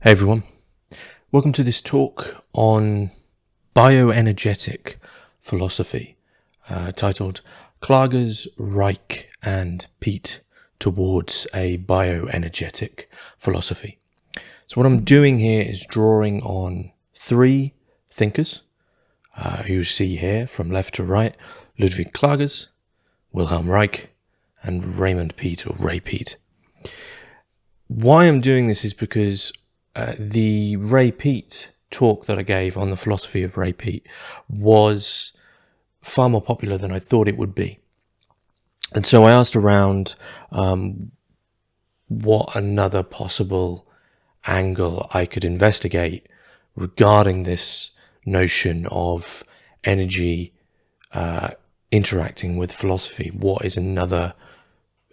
Hey everyone, welcome to this talk on bioenergetic philosophy titled Klages, Reich and Peat Towards a Bioenergetic Philosophy. So what I'm doing here is drawing on three thinkers who you see here from left to right: Ludwig Klages, Wilhelm Reich and Raymond Peat or Ray Peat. Why I'm doing this is because the Ray Peat talk that I gave on the philosophy of Ray Peat was far more popular than I thought it would be. And so I asked around what another possible angle I could investigate regarding this notion of energy interacting with philosophy. What is another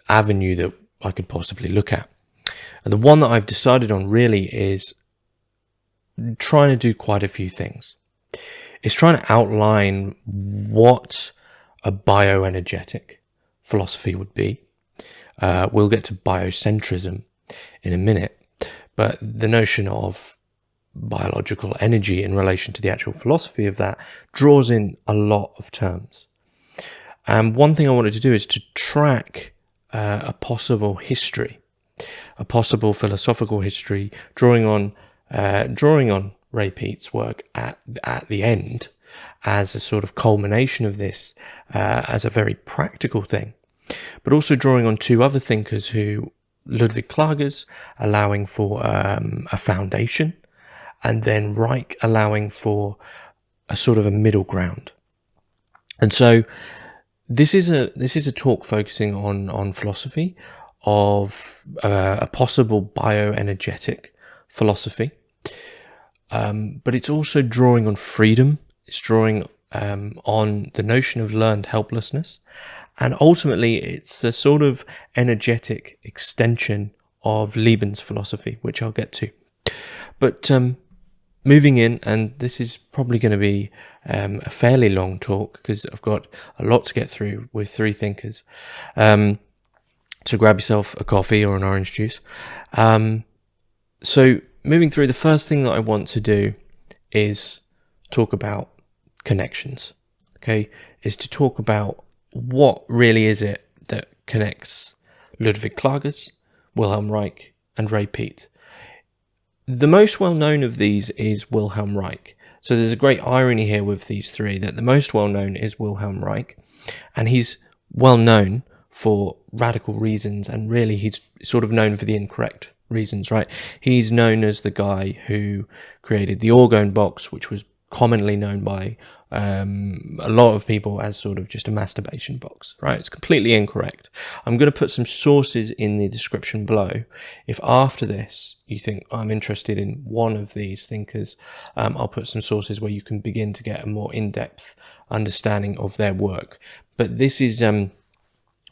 avenue that I could possibly look at? And the one that I've decided on really is trying to do quite a few things. It's trying to outline what a bioenergetic philosophy would be. We'll get to biocentrism in a minute, but the notion of biological energy in relation to the actual philosophy of that draws in a lot of terms. And one thing I wanted to do is to track a possible history, a possible philosophical history, drawing on Ray Peat's work at the end as a sort of culmination of this, as a very practical thing, but also drawing on two other thinkers who, Ludwig Klages allowing for a foundation, and then Reich allowing for a sort of a middle ground. And so this is a talk focusing on philosophy of a possible bioenergetic philosophy, but it's also drawing on freedom. It's drawing on the notion of learned helplessness, and ultimately it's a sort of energetic extension of Liebman's philosophy, which I'll get to. But moving in, and this is probably going to be a fairly long talk because I've got a lot to get through with three thinkers. So grab yourself a coffee or an orange juice. So moving through, the first thing that I want to do is talk about connections. Okay, is to talk about what really is it that connects Ludwig Klages, Wilhelm Reich, and Ray Peat. The most well-known of these is Wilhelm Reich. So there's a great irony here with these three, that the most well-known is Wilhelm Reich, and he's well-known for radical reasons, and really he's sort of known for the incorrect reasons, right? He's known as the guy who created the orgone box, which was commonly known by a lot of people as sort of just a masturbation box, right? It's completely incorrect. I'm going to put some sources in the description below. If after this you think I'm interested in one of these thinkers, I'll put some sources where you can begin to get a more in-depth understanding of their work. But this is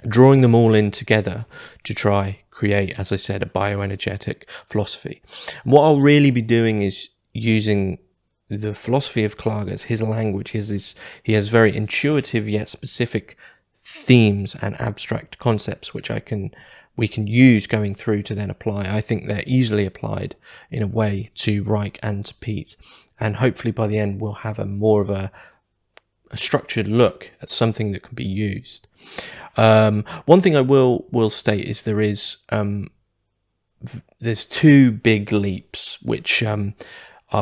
drawing them all in together to try create, as I said, a bioenergetic philosophy. What I'll really be doing is using the philosophy of Klages, his language, he has very intuitive yet specific themes and abstract concepts which we can use going through to then apply. I think they're easily applied in a way to Reich and to Peat, and hopefully by the end we'll have a more of a structured look at something that can be used. One thing I will state is there's two big leaps which are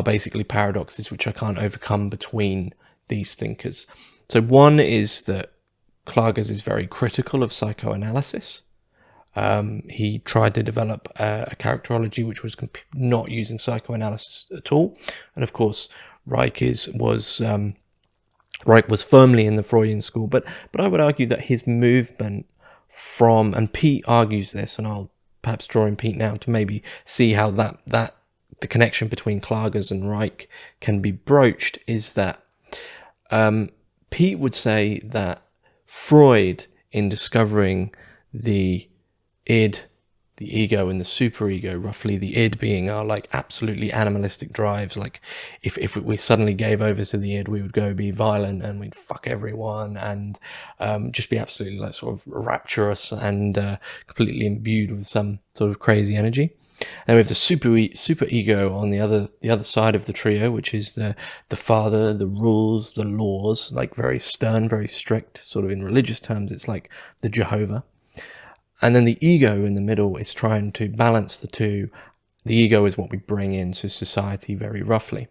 basically paradoxes which I can't overcome between these thinkers. So one is that Klages is very critical of psychoanalysis. He tried to develop a characterology which was not using psychoanalysis at all, and of course Reich was firmly in the Freudian school, but I would argue that his movement from, and Peat argues this, and I'll perhaps draw in Peat now to maybe see how that the connection between Klages and Reich can be broached, is that Peat would say that Freud, in discovering the id, the ego, and the superego, roughly the id being our like absolutely animalistic drives, like if we suddenly gave over to the id, we would go be violent and we'd fuck everyone and just be absolutely like sort of rapturous and completely imbued with some sort of crazy energy. And we have the super ego on the other side of the trio, which is the father, the rules, the laws, like very stern, very strict, sort of in religious terms, it's like the Jehovah. And then the ego in the middle is trying to balance the two. The ego is what we bring into society very roughly.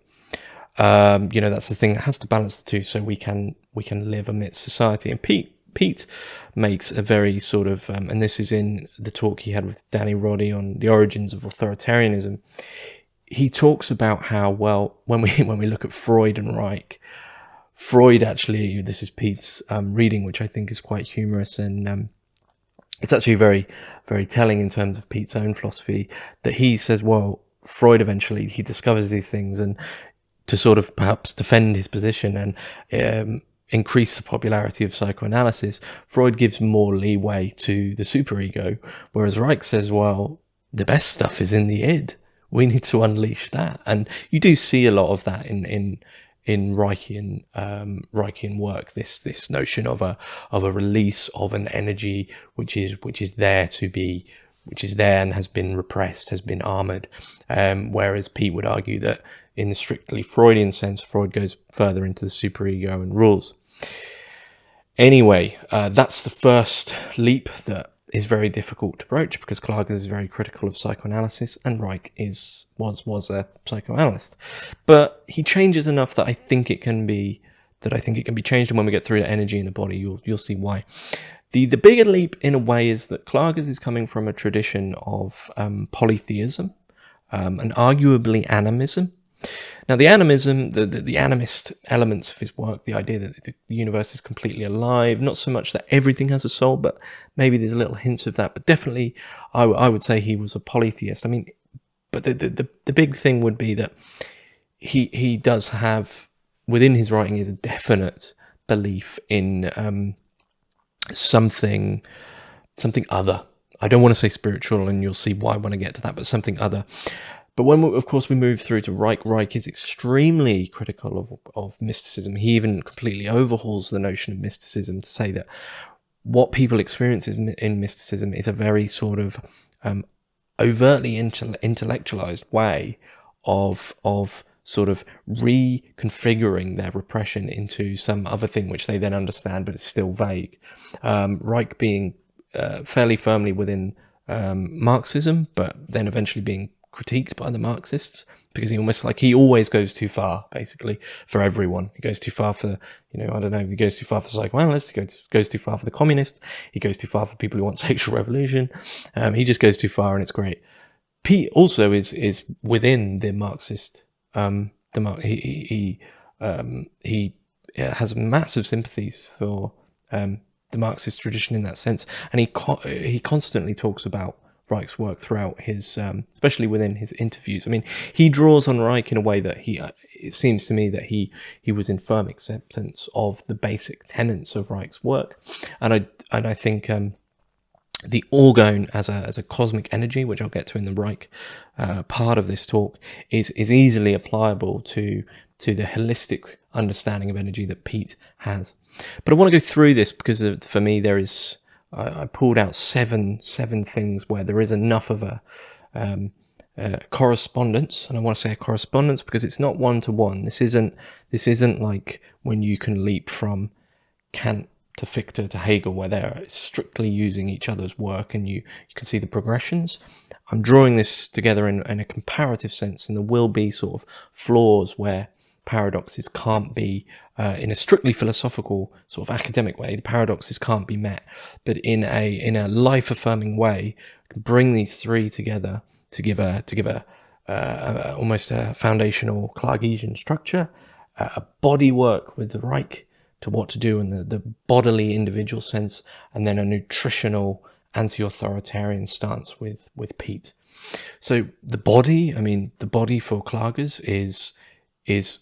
That's the thing that has to balance the two, so we can live amidst society. And Peat makes a very sort of, and this is in the talk he had with Danny Roddy on the origins of authoritarianism. He talks about how, well, when we look at Freud and Reich, Freud actually, this is Peat's reading, which I think is quite humorous, and it's actually very, very telling in terms of Peat's own philosophy, that he says, well, Freud eventually, he discovers these things, and to sort of perhaps defend his position and increase the popularity of psychoanalysis, Freud gives more leeway to the superego, whereas Reich says, well, the best stuff is in the id. We need to unleash that. And you do see a lot of that in Reichian work, this notion of a release of an energy which is there and has been repressed, has been armored. Whereas Peat would argue that in the strictly Freudian sense, Freud goes further into the superego and rules. Anyway, that's the first leap that is very difficult to broach, because Klages is very critical of psychoanalysis, and Reich was a psychoanalyst. But he changes enough that I think it can be changed, and when we get through the energy in the body, you'll see why. The bigger leap, in a way, is that Klages is coming from a tradition of polytheism, and arguably animism. Now, the animism, the animist elements of his work, the idea that the universe is completely alive, not so much that everything has a soul, but maybe there's little hints of that. But definitely, I would say he was a polytheist. I mean, but the big thing would be that he does have, within his writing, is a definite belief in something other. I don't want to say spiritual, and you'll see why when I get to that, but something other. But when, of course, we move through to Reich is extremely critical of mysticism. He even completely overhauls the notion of mysticism to say that what people experience in mysticism is a very sort of overtly intellectualized way of sort of reconfiguring their repression into some other thing which they then understand, but it's still vague. Reich being fairly firmly within Marxism, but then eventually being critiqued by the Marxists, because he always goes too far, basically, for everyone. He goes too far for, I don't know, he goes too far for psychoanalysts, he goes too far for the communists, he goes too far for people who want sexual revolution. He just goes too far, and it's great. Peat also is within the Marxist. He has massive sympathies for the Marxist tradition in that sense, and he constantly talks about Reich's work throughout his, especially within his interviews. I mean, he draws on Reich in a way that it seems to me that he was in firm acceptance of the basic tenets of Reich's work, and I think the orgone as a cosmic energy, which I'll get to in the Reich part of this talk, is easily applicable to the holistic understanding of energy that Peat has. But I want to go through this because for me there is. I pulled out seven things where there is enough of a correspondence, and I want to say a correspondence because it's not one-to-one. This isn't like when you can leap from Kant to Fichte to Hegel, where they're strictly using each other's work, and you can see the progressions. I'm drawing this together in a comparative sense, and there will be sort of flaws where paradoxes can't be, in a strictly philosophical sort of academic way, the paradoxes can't be met, but in a life-affirming way, bring these three together to give a almost a foundational Klagesian structure, a body work with the Reich to what to do in the bodily individual sense, and then a nutritional anti-authoritarian stance with Peat. So the body for Klages is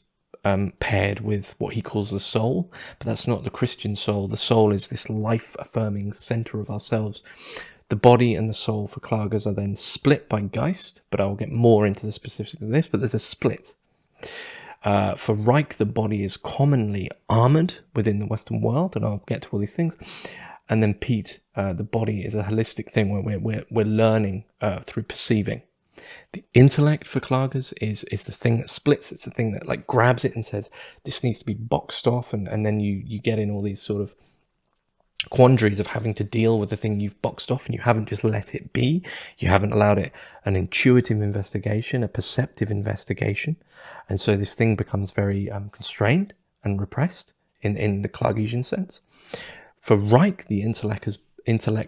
paired with what he calls the soul, but that's not the Christian soul. The soul is this life-affirming center of ourselves. The body and the soul for Klages are then split by Geist, but I'll get more into the specifics of this, but there's a split. For Reich, the body is commonly armored within the Western world, and I'll get to all these things. And then Peat, the body is a holistic thing where we're learning through perceiving. The intellect for Klages is the thing that splits. It's the thing that like grabs it and says, this needs to be boxed off. And then you get in all these sort of quandaries of having to deal with the thing you've boxed off, and you haven't just let it be. You haven't allowed it an intuitive investigation, a perceptive investigation. And so this thing becomes very constrained and repressed in the Klagesian sense. For Reich, the intellect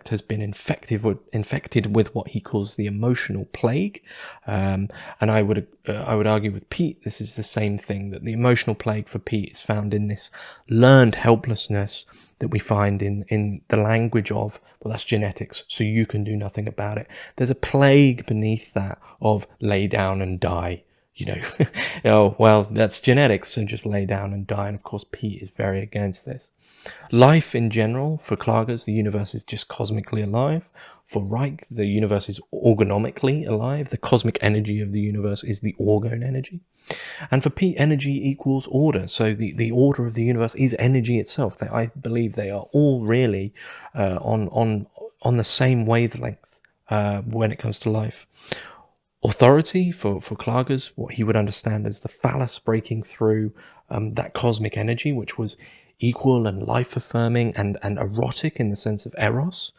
has been infected with what he calls the emotional plague, and I would argue with Peat this is the same thing, that the emotional plague for Peat is found in this learned helplessness that we find in the language of, well, that's genetics, so you can do nothing about it. There's a plague beneath that of lay down and die. Oh, well, that's genetics, so just lay down and die. And of course, Peat is very against this. Life in general, for Klages, the universe is just cosmically alive. For Reich, the universe is organomically alive. The cosmic energy of the universe is the orgone energy. And for Peat, energy equals order. So the order of the universe is energy itself. I believe they are all really on the same wavelength when it comes to life. Authority for Klages, what he would understand as the phallus breaking through that cosmic energy, which was equal and life-affirming and erotic in the sense of eros,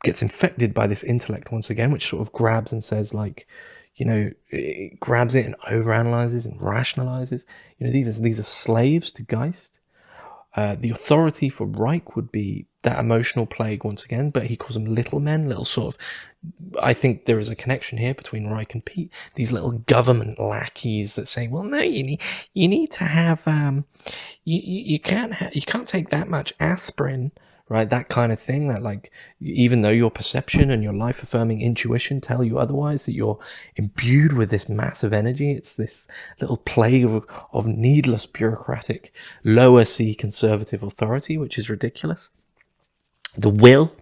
gets infected by this intellect once again, which sort of grabs and says, like, it grabs it and overanalyzes and rationalizes. These are slaves to Geist. The authority for Reich would be that emotional plague once again, but he calls them little men, little sort of, I think there is a connection here between Reich and Peat. These little government lackeys that say, well, no, you need to have, you can't take that much aspirin, right? That kind of thing, that like, even though your perception and your life-affirming intuition tell you otherwise, that you're imbued with this massive energy. It's this little plague of needless bureaucratic, lower C conservative authority, which is ridiculous. The will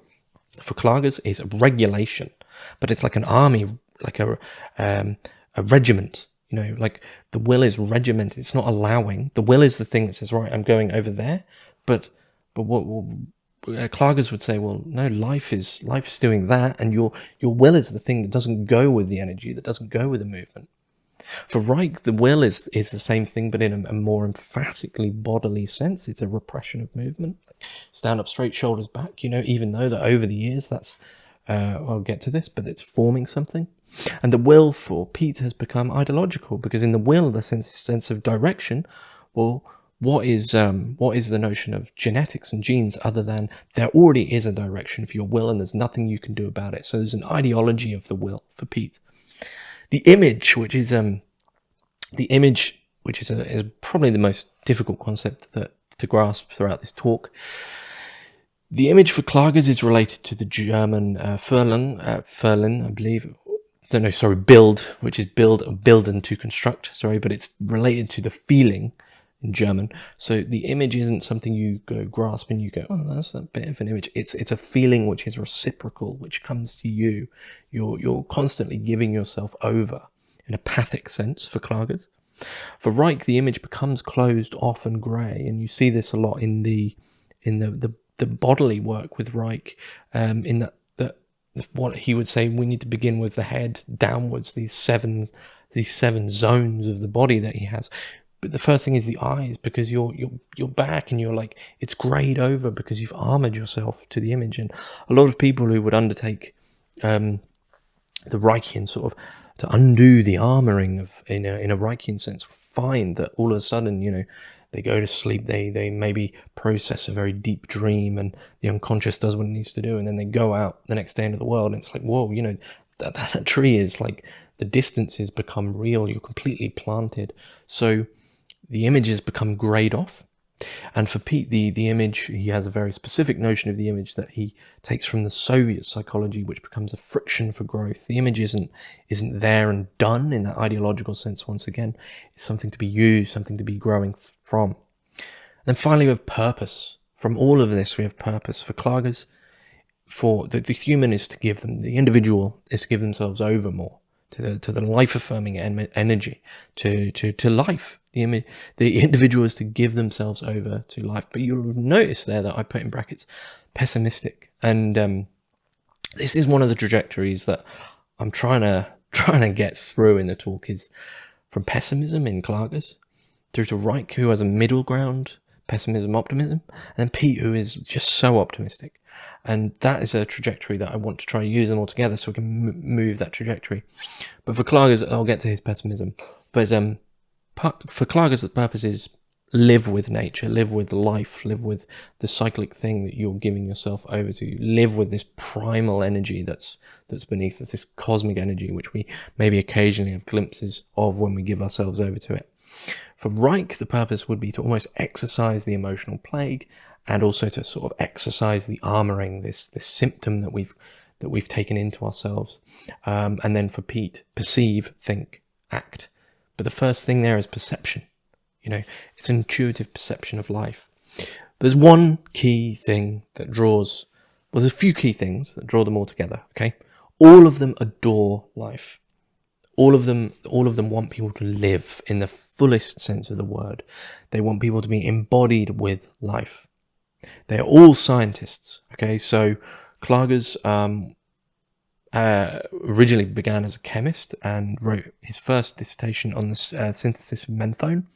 for Klages is a regulation, but it's like an army, like a regiment. Like the will is regimented. It's not allowing. The will is the thing that says, right, I'm going over there. But what Klages would say, well, no, life is doing that, and your will is the thing that doesn't go with the energy, that doesn't go with the movement. For Reich, the will is the same thing, but in a more emphatically bodily sense. It's a repression of movement. Stand up straight, shoulders back, even though that over the years that's, I'll get to this, but it's forming something. And the will for Peat has become ideological, because in the will, the sense of direction, well, what is the notion of genetics and genes other than there already is a direction for your will and there's nothing you can do about it. So there's an ideology of the will for Peat. The image, which is probably the most difficult concept to grasp throughout this talk. The image for Klages is related to the German Ferlen, I believe. Build, which is build and to construct, but it's related to the feeling in German. So the image isn't something you go grasp and you go, oh, that's a bit of an image. It's a feeling which is reciprocal, which comes to you. You're constantly giving yourself over in a pathic sense for Klages. For Reich, the image becomes closed off and grey, and you see this a lot in the bodily work with Reich, in that what he would say, we need to begin with the head downwards, these seven zones of the body that he has. But the first thing is the eyes, because you're back and you're like, it's grayed over because you've armored yourself to the image. And a lot of people who would undertake the Reichian sort of to undo the armoring of in a Reichian sense, find that all of a sudden, they go to sleep, they maybe process a very deep dream, and the unconscious does what it needs to do, and then they go out the next day into the world, and it's like, whoa, that tree is like, the distances become real, you're completely planted. So the images become grayed off. And for Peat, the image, he has a very specific notion of the image that he takes from the Soviet psychology, which becomes a friction for growth. The image isn't there and done in that ideological sense. Once again, it's something to be used, something to be growing from. And finally, we have purpose. From all of this, we have purpose. For Klages, for the human is to give them, the individual is to give themselves over more to the life-affirming energy, to life. The individual is to give themselves over to life. But you'll notice there that I put in brackets pessimistic. And this is one of the trajectories that I'm trying to get through in the talk is from pessimism in Klages through to Reich, who has a middle ground, pessimism, optimism, and then Peat, who is just so optimistic. And that is a trajectory that I want to try and use them all together so we can move that trajectory. But for Klages, I'll get to his pessimism. But for Klages, the purpose is live with nature, live with life, live with the cyclic thing that you're giving yourself over to. Live with this primal energy that's beneath this cosmic energy, which we maybe occasionally have glimpses of when we give ourselves over to it. For Reich, the purpose would be to almost exercise the emotional plague, and also to sort of exercise the armoring, this symptom that we've taken into ourselves. And then for Peat, perceive, think, act. But the first thing there is perception. It's an intuitive perception of life. There's one key thing that draws, well, there's a few key things that draw them all together, okay? All of them adore life. All of them want people to live in the fullest sense of the word. They want people to be embodied with life. They are all scientists, okay? So Klages originally began as a chemist and wrote his first dissertation on the synthesis of menthone.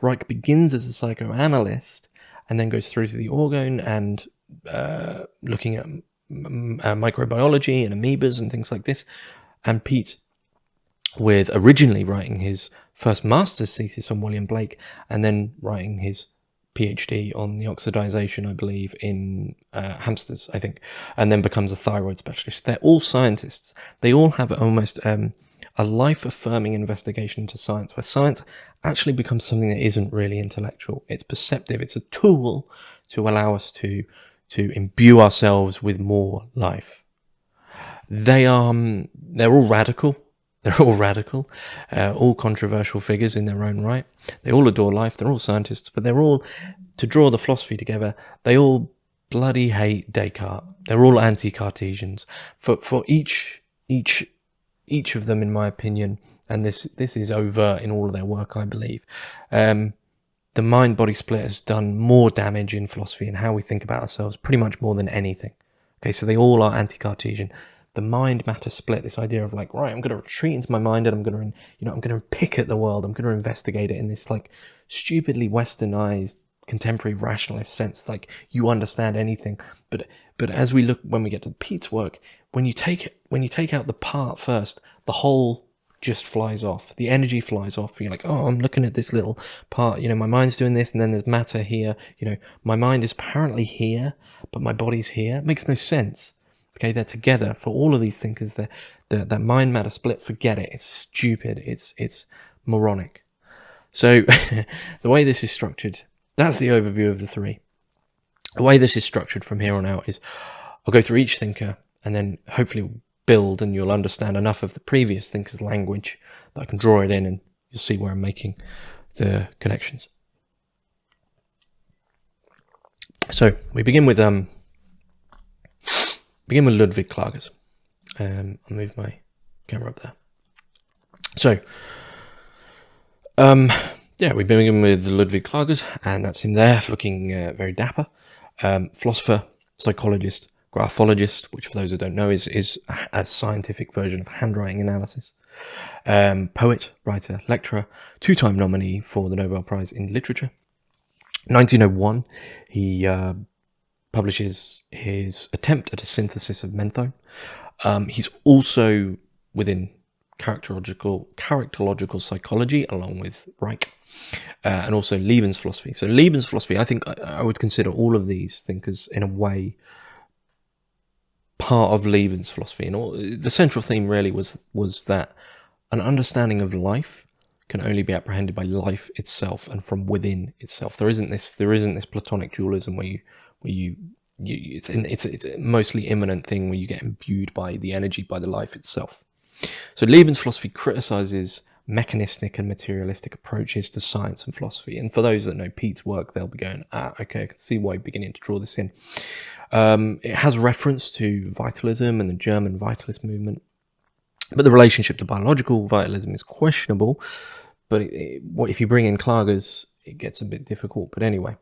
Reich begins as a psychoanalyst and then goes through to the orgone and looking at microbiology and amoebas and things like this. And Peat, with originally writing his first master's thesis on William Blake and then writing his PhD on the oxidization, I believe, in hamsters, I think, and then becomes a thyroid specialist. They're all scientists. They all have almost a life-affirming investigation into science, where science actually becomes something that isn't really intellectual. It's perceptive. It's a tool to allow us to imbue ourselves with more life. They're all radical. They're all radical, all controversial figures in their own right. They all adore life. They're all scientists, but they're all, to draw the philosophy together, they all bloody hate Descartes. They're all anti-Cartesians. For each of them, in my opinion, and this is overt in all of their work, I believe, the mind-body split has done more damage in philosophy and how we think about ourselves, pretty much more than anything. Okay, so they all are anti-Cartesian. The mind-matter split, this idea of like, right, I'm going to retreat into my mind and I'm going to pick at the world. I'm going to investigate it in this like stupidly westernized contemporary rationalist sense, like you understand anything. But as when we get to Peat's work, when you take out the part first, the whole just flies off. The energy flies off. You're like, oh, I'm looking at this little part. My mind's doing this, and then there's matter here. My mind is apparently here, but my body's here. It makes no sense. Okay, they're together. For all of these thinkers, that mind matter split, forget it. It's stupid. It's moronic. So the way this is structured, that's the overview of the three. The way this is structured from here on out is I'll go through each thinker and then hopefully build, and you'll understand enough of the previous thinker's language that I can draw it in and you'll see where I'm making the connections. So we begin with Ludwig Klages. I'll move my camera up there. So, we begin with Ludwig Klages, and that's him there, looking very dapper. Philosopher, psychologist, graphologist, which for those who don't know is a scientific version of handwriting analysis. Poet, writer, lecturer, 2-time nominee for the Nobel Prize in Literature. 1901, he publishes his attempt at a synthesis of menthone. He's also within characterological psychology, along with Reich, and also Lebensphilosophy. So Lebensphilosophy, I think I would consider all of these thinkers in a way part of Lebensphilosophy. And the central theme really was that an understanding of life can only be apprehended by life itself and from within itself. There isn't this Platonic dualism where it's a mostly immanent thing where you get imbued by the energy, by the life itself. So Lebensphilosophy criticizes mechanistic and materialistic approaches to science and philosophy. And for those that know Peat's work, they'll be going, okay, I can see why you're beginning to draw this in. It has reference to vitalism and the German vitalist movement, but the relationship to biological vitalism is questionable. But if you bring in Klages, it gets a bit difficult. But anyway,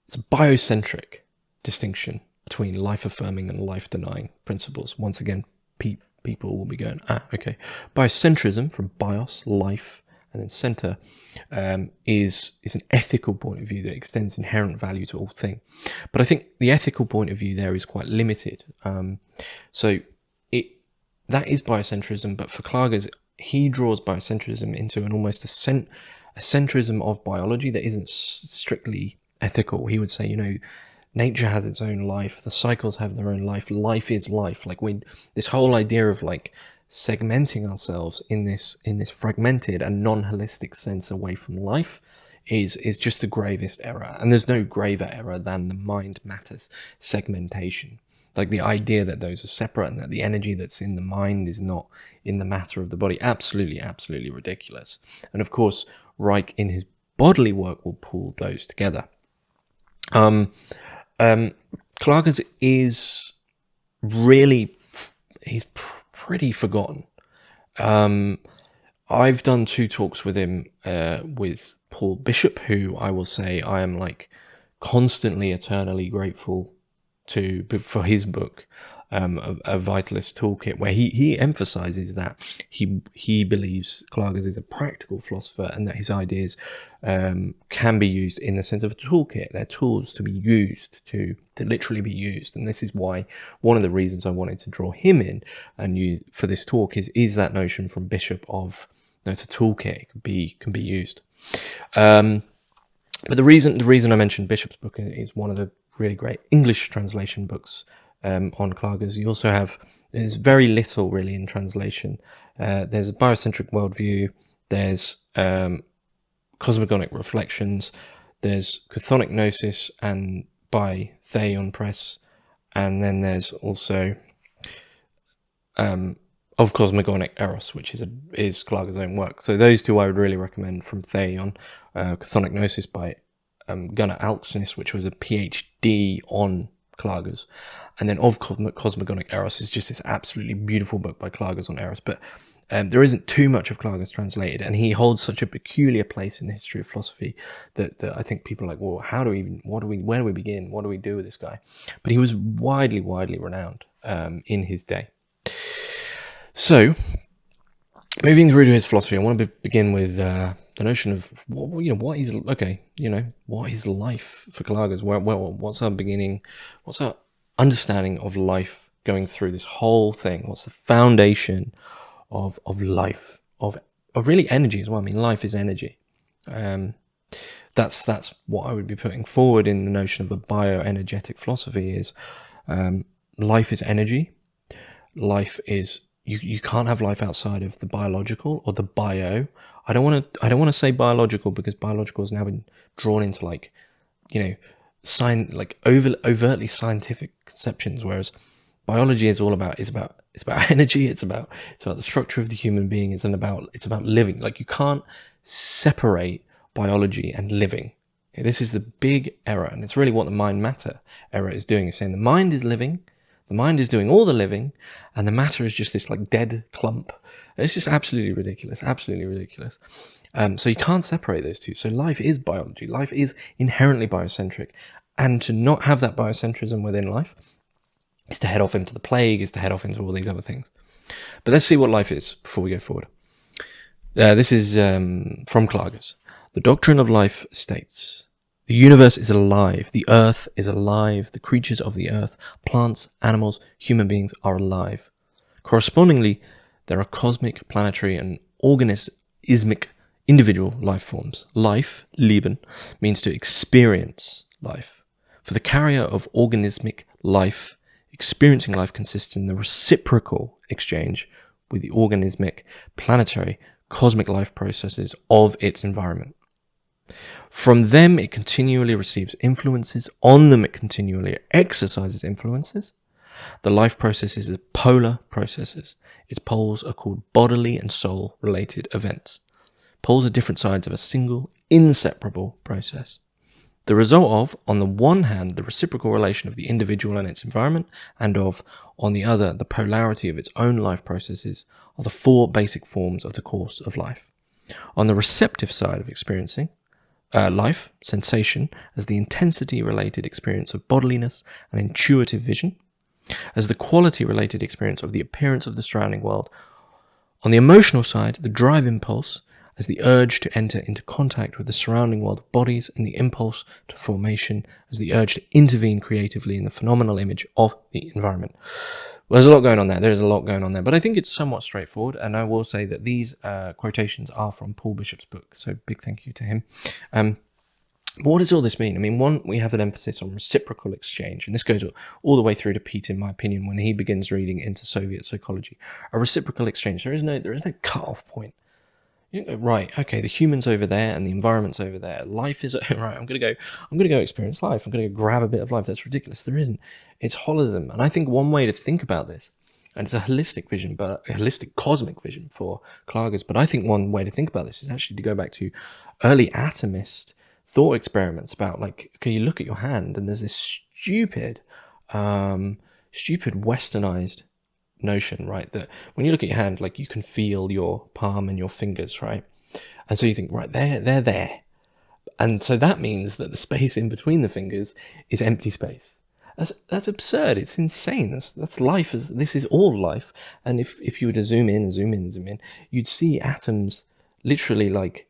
it's a biocentric distinction between life-affirming and life-denying principles. Once again, Peat people will be going, okay. Biocentrism, from bios, life, and then center, is an ethical point of view that extends inherent value to all things. But I think the ethical point of view there is quite limited. So that is biocentrism, but for Klages, he draws biocentrism into an almost a centrism of biology that isn't strictly ethical. He would say, nature has its own life, the cycles have their own life, life is life. Like this whole idea of like segmenting ourselves in this fragmented and non-holistic sense away from life is just the gravest error. And there's no graver error than the mind matters segmentation. Like the idea that those are separate and that the energy that's in the mind is not in the matter of the body. Absolutely, absolutely ridiculous. And of course, Reich in his bodily work will pull those together. Klages is really, he's pretty forgotten. I've done 2 talks with him, with Paul Bishop, who I will say I am like constantly, eternally grateful to for his book, a Vitalist Toolkit, where he emphasizes that he believes Klages is a practical philosopher and that his ideas can be used in the sense of a toolkit. They're tools to be used, to literally be used. And this is why one of the reasons I wanted to draw him in and for this talk is that notion from Bishop of it's a toolkit, it can be used. But the reason I mentioned Bishop's book is one of the really great English translation books on Klages. You also there's very little really in translation. There's a Biocentric Worldview, there's Cosmogonic Reflections, there's Chthonic Gnosis and by Theon Press, and then there's also of Cosmogonic Eros, which is Klages' own work. So those 2 I would really recommend from Theon. Chthonic Gnosis by Gunnar Alksnis, which was a PhD on Klages, and then of Cosmogonic Eros is just this absolutely beautiful book by Klages on Eros. But there isn't too much of Klages translated, and he holds such a peculiar place in the history of philosophy that I think people are like, well, where do we begin? What do we do with this guy? But he was widely renowned in his day. So, moving through to his philosophy, I want to begin with the notion of what is life for Klages? What's our beginning? What's our understanding of life going through this whole thing? What's the foundation of life, of really energy as well? I mean, life is energy. That's what I would be putting forward in the notion of a bioenergetic philosophy. Is life is energy. Life is you can't have life outside of the biological or the bio. I don't want to say biological, because biological has now been drawn into overtly scientific conceptions, whereas biology is about energy. It's about the structure of the human being. It's about living. Like, you can't separate biology and living. Okay, this is the big error, and it's really what the mind matter error is doing. Is saying the mind is living, the mind is doing all the living, and the matter is just this like dead clump. It's just absolutely ridiculous. So you can't separate those 2. So life is biology. Life is inherently biocentric, and to not have that biocentrism within life is to head off into the plague, is to head off into all these other things. But let's see what life is before we go forward. This is from Klages. The doctrine of life states, the universe is alive, the earth is alive, the creatures of the earth, plants, animals, human beings are alive. Correspondingly, there are cosmic, planetary, and organismic individual life forms. Life, Leben, means to experience life. For the carrier of organismic life, experiencing life consists in the reciprocal exchange with the organismic, planetary, cosmic life processes of its environment. From them it continually receives influences, on them it continually exercises influences. The life processes are polar processes. Its poles are called bodily and soul related events. Poles are different sides of a single, inseparable process. The result of, on the one hand, the reciprocal relation of the individual and its environment, and of, on the other, the polarity of its own life processes, are the 4 basic forms of the course of life. On the receptive side of experiencing, life, sensation, as the intensity-related experience of bodiliness and intuitive vision. as the quality-related experience of the appearance of the surrounding world. On the emotional side, the drive impulse as the urge to enter into contact with the surrounding world of bodies, and the impulse to formation as the urge to intervene creatively in the phenomenal image of the environment. Well, there's a lot going on there. There's a lot going on there, but I think it's somewhat straightforward, and I will say that these quotations are from Paul Bishop's book, so big thank you to him. But what does all this mean? I mean, one, we have an emphasis on reciprocal exchange, and this goes all the way through to Peat, in my opinion, when he begins reading into Soviet psychology. A reciprocal exchange. There is no cut-off point. You go, right, okay, the human's over there and the environment's over there. Life is right. I'm gonna go experience life. I'm gonna go grab a bit of life. That's ridiculous. There isn't. It's holism, and I think one way to think about this, and it's a holistic vision, but a holistic cosmic vision for Klages. But I think one way to think about this is actually to go back to early atomist thought experiments about, like, okay, you look at your hand and there's this stupid westernized notion, right, that when you look at your hand, like, you can feel your palm and your fingers, right? And so you think, right, they're there. And so that means that the space in between the fingers is empty space. That's absurd. It's insane. That's life. This is all life. And if you were to zoom in, you'd see atoms literally like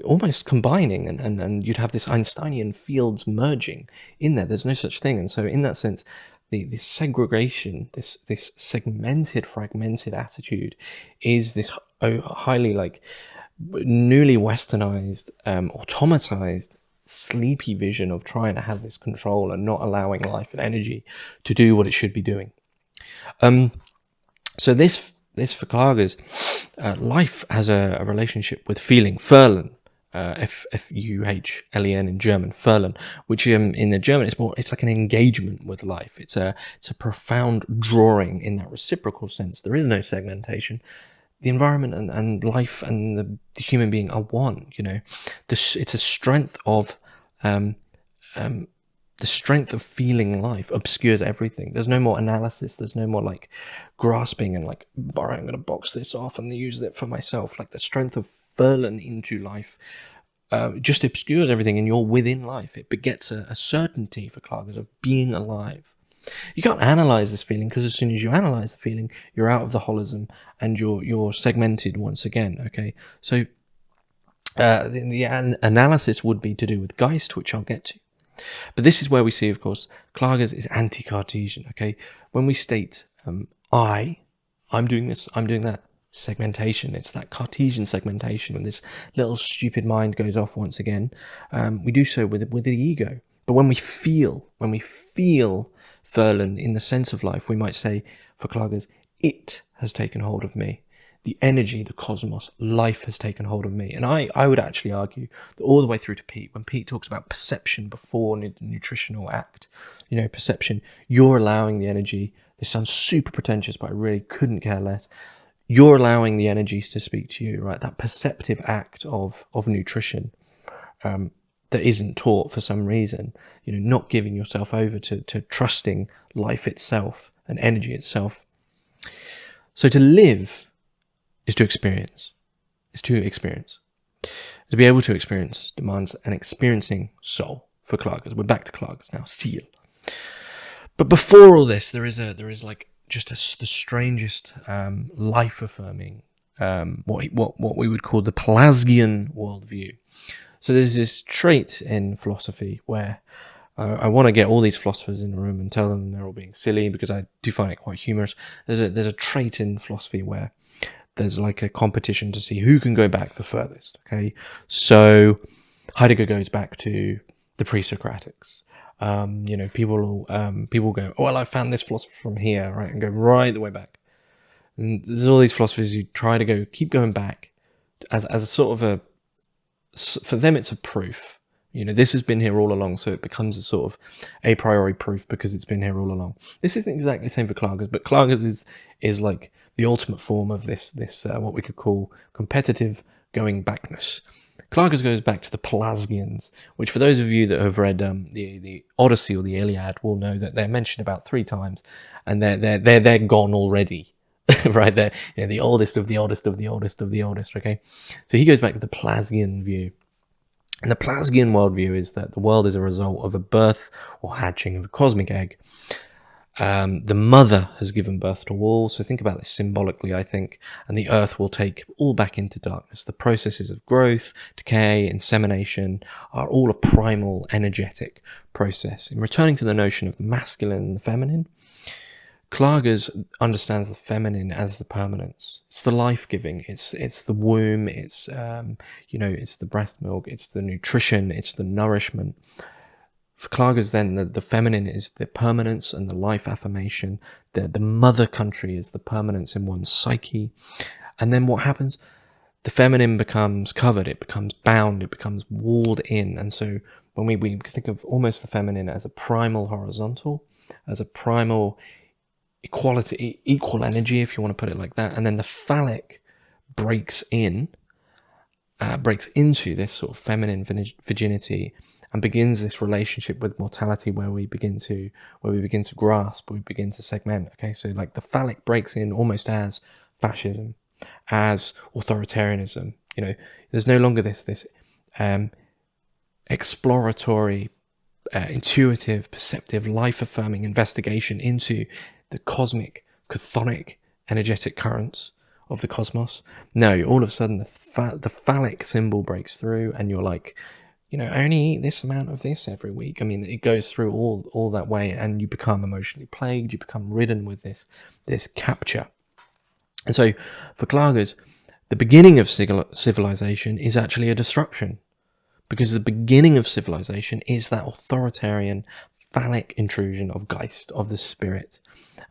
almost combining, and you'd have this Einsteinian fields merging in there. There's no such thing. And so in that sense, this segregation, this segmented, fragmented attitude is this highly, like, newly westernized, automatized, sleepy vision of trying to have this control and not allowing life and energy to do what it should be doing. So this for Klages, life has a relationship with feeling, Fühlen, F-U-H-L-E-N in German, Fühlen, which in the German it's like an engagement with life. It's a profound drawing in that reciprocal sense. There is no segmentation. The environment and life and the human being are one. You know, it's a strength of the strength of feeling life obscures everything. There's no more analysis. There's no more like grasping and like, all right, I'm going to box this off and use it for myself. Like the strength of Fühlen into life just obscures everything, and you're within life. It begets a certainty for Klages of being alive. You can't analyze this feeling, because as soon as you analyze the feeling, you're out of the holism and you're segmented once again. Okay, so the analysis would be to do with Geist, which I'll get to. But this is where we see, of course, Klages is anti-Cartesian. Okay, when we state I'm doing this, I'm doing that, segmentation. It's that Cartesian segmentation when this little stupid mind goes off once again. We do so with the ego. But when we feel Fühlen in the sense of life, we might say for Klages, it has taken hold of me. The energy, the cosmos, life has taken hold of me. And I would actually argue that all the way through to Peat, when Peat talks about perception before the nutritional act, you know, perception, you're allowing the energy. This sounds super pretentious, but I really couldn't care less. You're allowing the energies to speak to you, right? That perceptive act of nutrition that isn't taught for some reason, you know, not giving yourself over to trusting life itself and energy itself. So to live is to experience. To be able to experience demands an experiencing soul for Klages. We're back to Klages now, Ziel. But before all this, there is like just the strangest life-affirming, what we would call the Klagesian worldview. So there's this trait in philosophy where I want to get all these philosophers in a room and tell them they're all being silly, because I do find it quite humorous. There's a trait in philosophy where there's like a competition to see who can go back the furthest. Okay, so Heidegger goes back to the pre-Socratics. You know, people go, oh, well, I found this philosopher from here, right, and go right the way back. And there's all these philosophers who try to keep going back as a sort of for them it's a proof. You know, this has been here all along, so it becomes a sort of a priori proof because it's been here all along. This isn't exactly the same for Klages, but Klages is like the ultimate form of this what we could call competitive going backness. Klages goes back to the Pelasgians, which for those of you that have read the Odyssey or the Iliad will know that they're mentioned about 3 times, and they're gone already. Right there, you know, the oldest of the oldest of the oldest of the oldest. Okay, so he goes back to the Pelasgian view, and the Pelasgian worldview is that the world is a result of a birth or hatching of a cosmic egg, The mother has given birth to all. So think about this symbolically, I think, and the earth will take all back into darkness. The processes of growth, decay, insemination are all a primal, energetic process. In returning to the notion of masculine and the feminine, Klages understands the feminine as the permanence. It's the life-giving. It's the womb. It's it's the breast milk. It's the nutrition. It's the nourishment. For Klages, then, the feminine is the permanence and the life affirmation. The mother country is the permanence in one's psyche. And then what happens? The feminine becomes covered, it becomes bound, it becomes walled in. And so when we think of almost the feminine as a primal horizontal, as a primal equality, equal energy, if you want to put it like that, and then the phallic breaks into this sort of feminine virginity, and begins this relationship with mortality where we begin to grasp, we begin to segment. Okay, so like the phallic breaks in almost as fascism, as authoritarianism. There's no longer this exploratory, intuitive, perceptive, life-affirming investigation into the cosmic, chthonic, energetic currents of the cosmos. No, all of a sudden the phallic symbol breaks through, and you're like, I only eat this amount of this every week. I mean, it goes through all that way, and you become emotionally plagued. You become ridden with this capture. And so, for Klages, the beginning of civilization is actually a destruction, because the beginning of civilization is that authoritarian, phallic intrusion of Geist, of the spirit.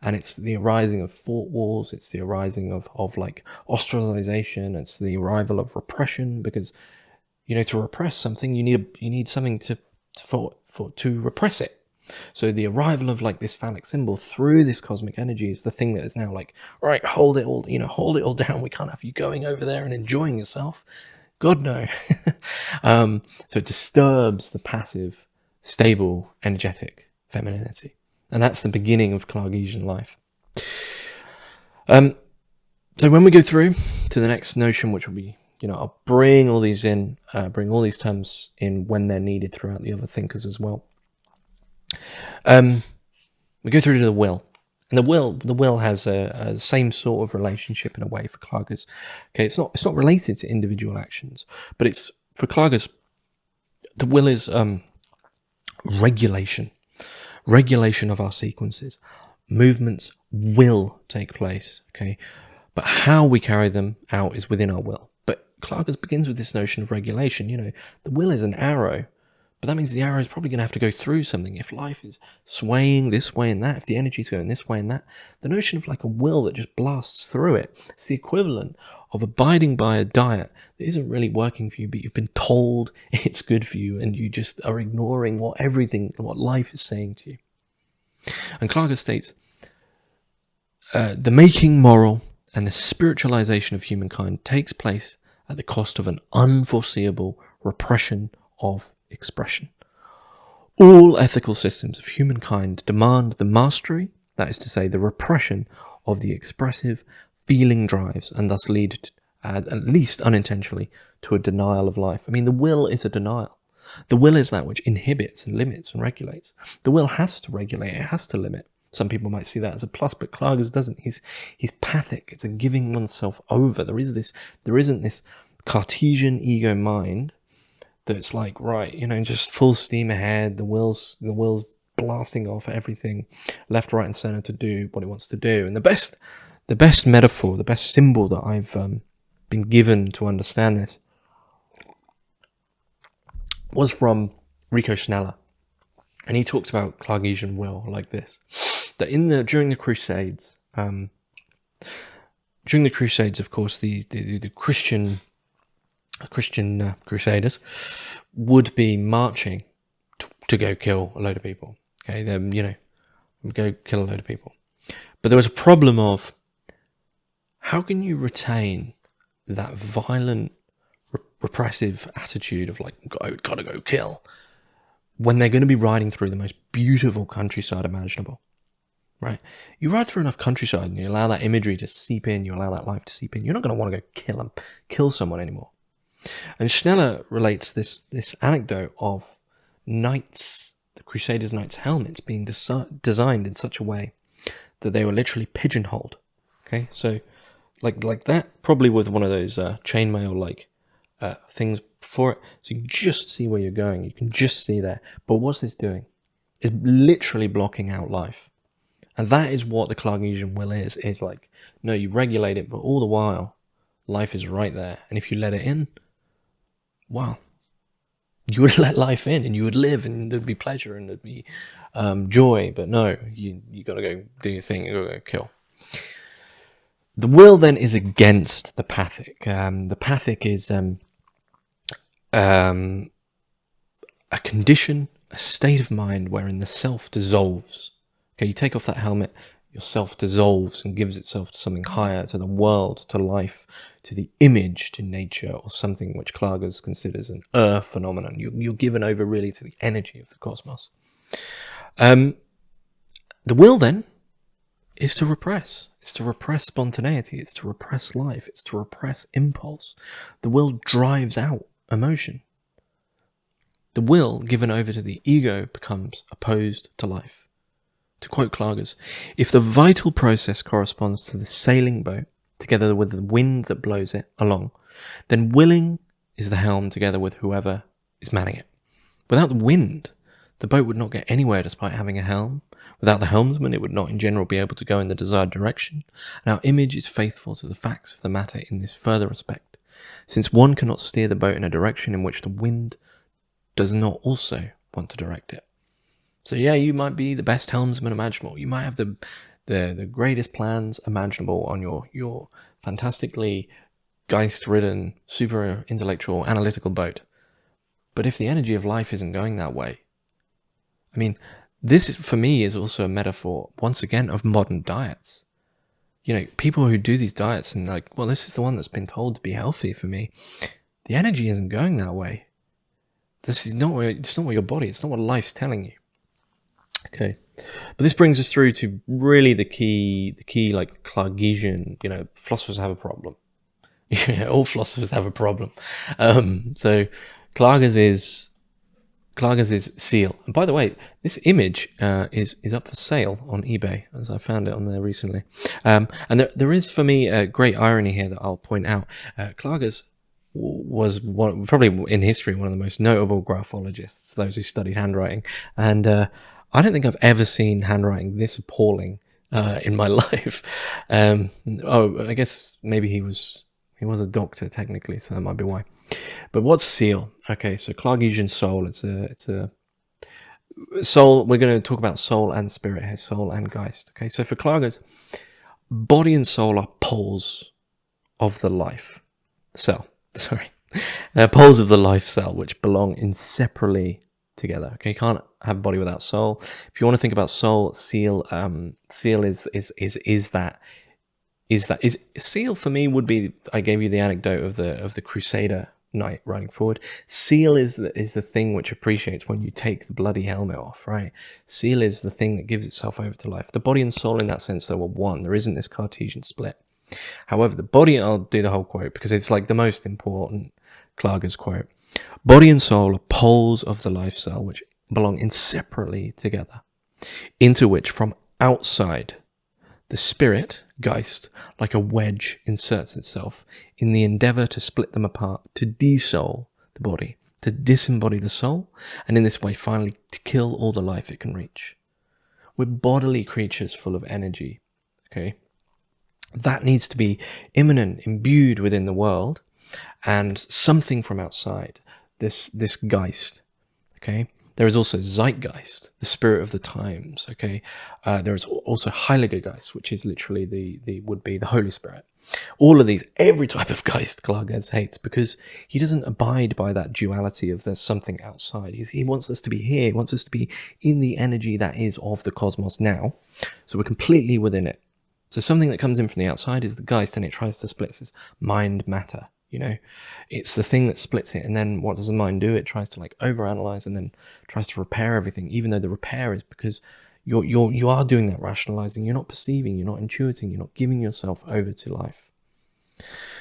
And it's the arising of thought wars, it's the arising of like ostracization, it's the arrival of repression, because to repress something, you need something to repress it. So the arrival of like this phallic symbol through this cosmic energy is the thing that is now like, all right, hold it all down. We can't have you going over there and enjoying yourself. God, no. So it disturbs the passive, stable, energetic femininity. And that's the beginning of Klagesian life. So when we go through to the next notion, which will be, I'll bring all these in, bring all these terms in when they're needed throughout the other thinkers as well. We go through to the will. And the will has a same sort of relationship in a way for Klages. Okay, it's not related to individual actions, but it's for Klages, the will is regulation of our sequences. Movements will take place, okay, but how we carry them out is within our will. But Klages begins with this notion of regulation. The will is an arrow, but that means the arrow is probably going to have to go through something. If life is swaying this way and that, if the energy is going this way and that, the notion of like a will that just blasts through it, it's the equivalent of abiding by a diet that isn't really working for you, but you've been told it's good for you, and you just are ignoring what life is saying to you. And Klages states, the making moral and the spiritualization of humankind takes place at the cost of an unforeseeable repression of expression. All ethical systems of humankind demand the mastery, that is to say, the repression of the expressive feeling drives, and thus lead, at least unintentionally, to a denial of life. I mean, the will is a denial. The will is that which inhibits and limits and regulates. The will has to regulate, it has to limit. Some people might see that as a plus, but Klages doesn't. He's pathic. It's a giving oneself over. There isn't this Cartesian ego mind that's like, right, just full steam ahead. The will's blasting off everything left, right, and center to do what it wants to do. And the best metaphor, the best symbol that I've been given to understand this was from Rico Schneller. And he talks about Klagesian will like this: that during the Crusades, of course, the Christian crusaders would be marching to go kill a load of people. Okay, then go kill a load of people. But there was a problem of how can you retain that violent, repressive attitude of like, gotta go kill, when they're going to be riding through the most beautiful countryside imaginable, right? You ride through enough countryside and you allow that imagery to seep in, you allow that life to seep in, you're not going to want to go kill someone anymore. And Schneller relates this anecdote of knights, the Crusaders' Knights helmets being designed in such a way that they were literally pigeonholed. Okay, so like that, probably with one of those chainmail things for it, so you can just see where you're going. You can just see there. But what's this doing? It's literally blocking out life. And that is what the Klagesian will is. It's like, no, you regulate it, but all the while, life is right there. And if you let it in, wow, you would let life in and you would live and there'd be pleasure and there'd be joy. But no, you got to go do your thing. You got to go kill. The will then is against the pathic. The pathic is a condition, a state of mind wherein the self dissolves. Okay, you take off that helmet, your self dissolves and gives itself to something higher, to the world, to life, to the image, to nature, or something which Klages considers an earth phenomenon. You're given over really to the energy of the cosmos. The will then is to repress. It's to repress spontaneity. It's to repress life. It's to repress impulse. The will drives out emotion. The will given over to the ego becomes opposed to life. To quote Klages, if the vital process corresponds to the sailing boat together with the wind that blows it along, then willing is the helm together with whoever is manning it. Without the wind, the boat would not get anywhere despite having a helm. Without the helmsman, it would not in general be able to go in the desired direction. And our image is faithful to the facts of the matter in this further respect, since one cannot steer the boat in a direction in which the wind does not also want to direct it. So yeah, you might be the best helmsman imaginable. You might have the greatest plans imaginable on your fantastically Geist-ridden, super intellectual, analytical boat. But if the energy of life isn't going that way, I mean, this is, for me, is also a metaphor, once again, of modern diets. You know, people who do these diets and like, well, this is the one that's been told to be healthy for me. The energy isn't going that way. This is not it's not what your body, it's not what life's telling you. Okay, but this brings us through to really the key like Klagesian, you know, philosophers have a problem. Yeah, all philosophers have a problem. So Klages is seal. And by the way, this image is up for sale on eBay, as I found it on there recently. And there is for me a great irony here that I'll point out. Klages was probably in history one of the most notable graphologists, those who studied handwriting, and I don't think I've ever seen handwriting this appalling in my life. I guess maybe he was a doctor technically, so that might be why. But what's seal? Okay, so Klagesian soul. It's a soul. We're going to talk about soul and spirit here, soul and Geist. Okay, so for Klages, body and soul are poles of the life cell. Sorry, they're poles of the life cell which belong inseparably together. Okay, you can't have body without soul. If you want to think about soul, seal is seal for me would be, I gave you the anecdote of the Crusader knight riding forward. Seal is the thing which appreciates when you take the bloody helmet off, right? Seal is the thing that gives itself over to life. The body and soul in that sense, they were one. There isn't this Cartesian split. However, the body, I'll do the whole quote because it's like the most important Klages quote. Body and soul are poles of the life cell which belong inseparably together, into which from outside the spirit, Geist, like a wedge inserts itself in the endeavor to split them apart, to desoul the body, to disembody the soul, and in this way finally to kill all the life it can reach. We're bodily creatures full of energy, okay? That needs to be immanent, imbued within the world, and something from outside, this Geist, okay? There is also Zeitgeist, the spirit of the times, okay? There is also Heiliger Geist, which is literally would be the Holy Spirit. All of these, every type of Geist Klages hates because he doesn't abide by that duality of there's something outside. He wants us to be here. He wants us to be in the energy that is of the cosmos now. So we're completely within it. So something that comes in from the outside is the Geist, and it tries to split this mind matter. You know, it's the thing that splits it, and then what does the mind do? It tries to like overanalyze and then tries to repair everything, even though the repair is because you are doing that rationalizing. You're not perceiving, you're not intuiting, you're not giving yourself over to life.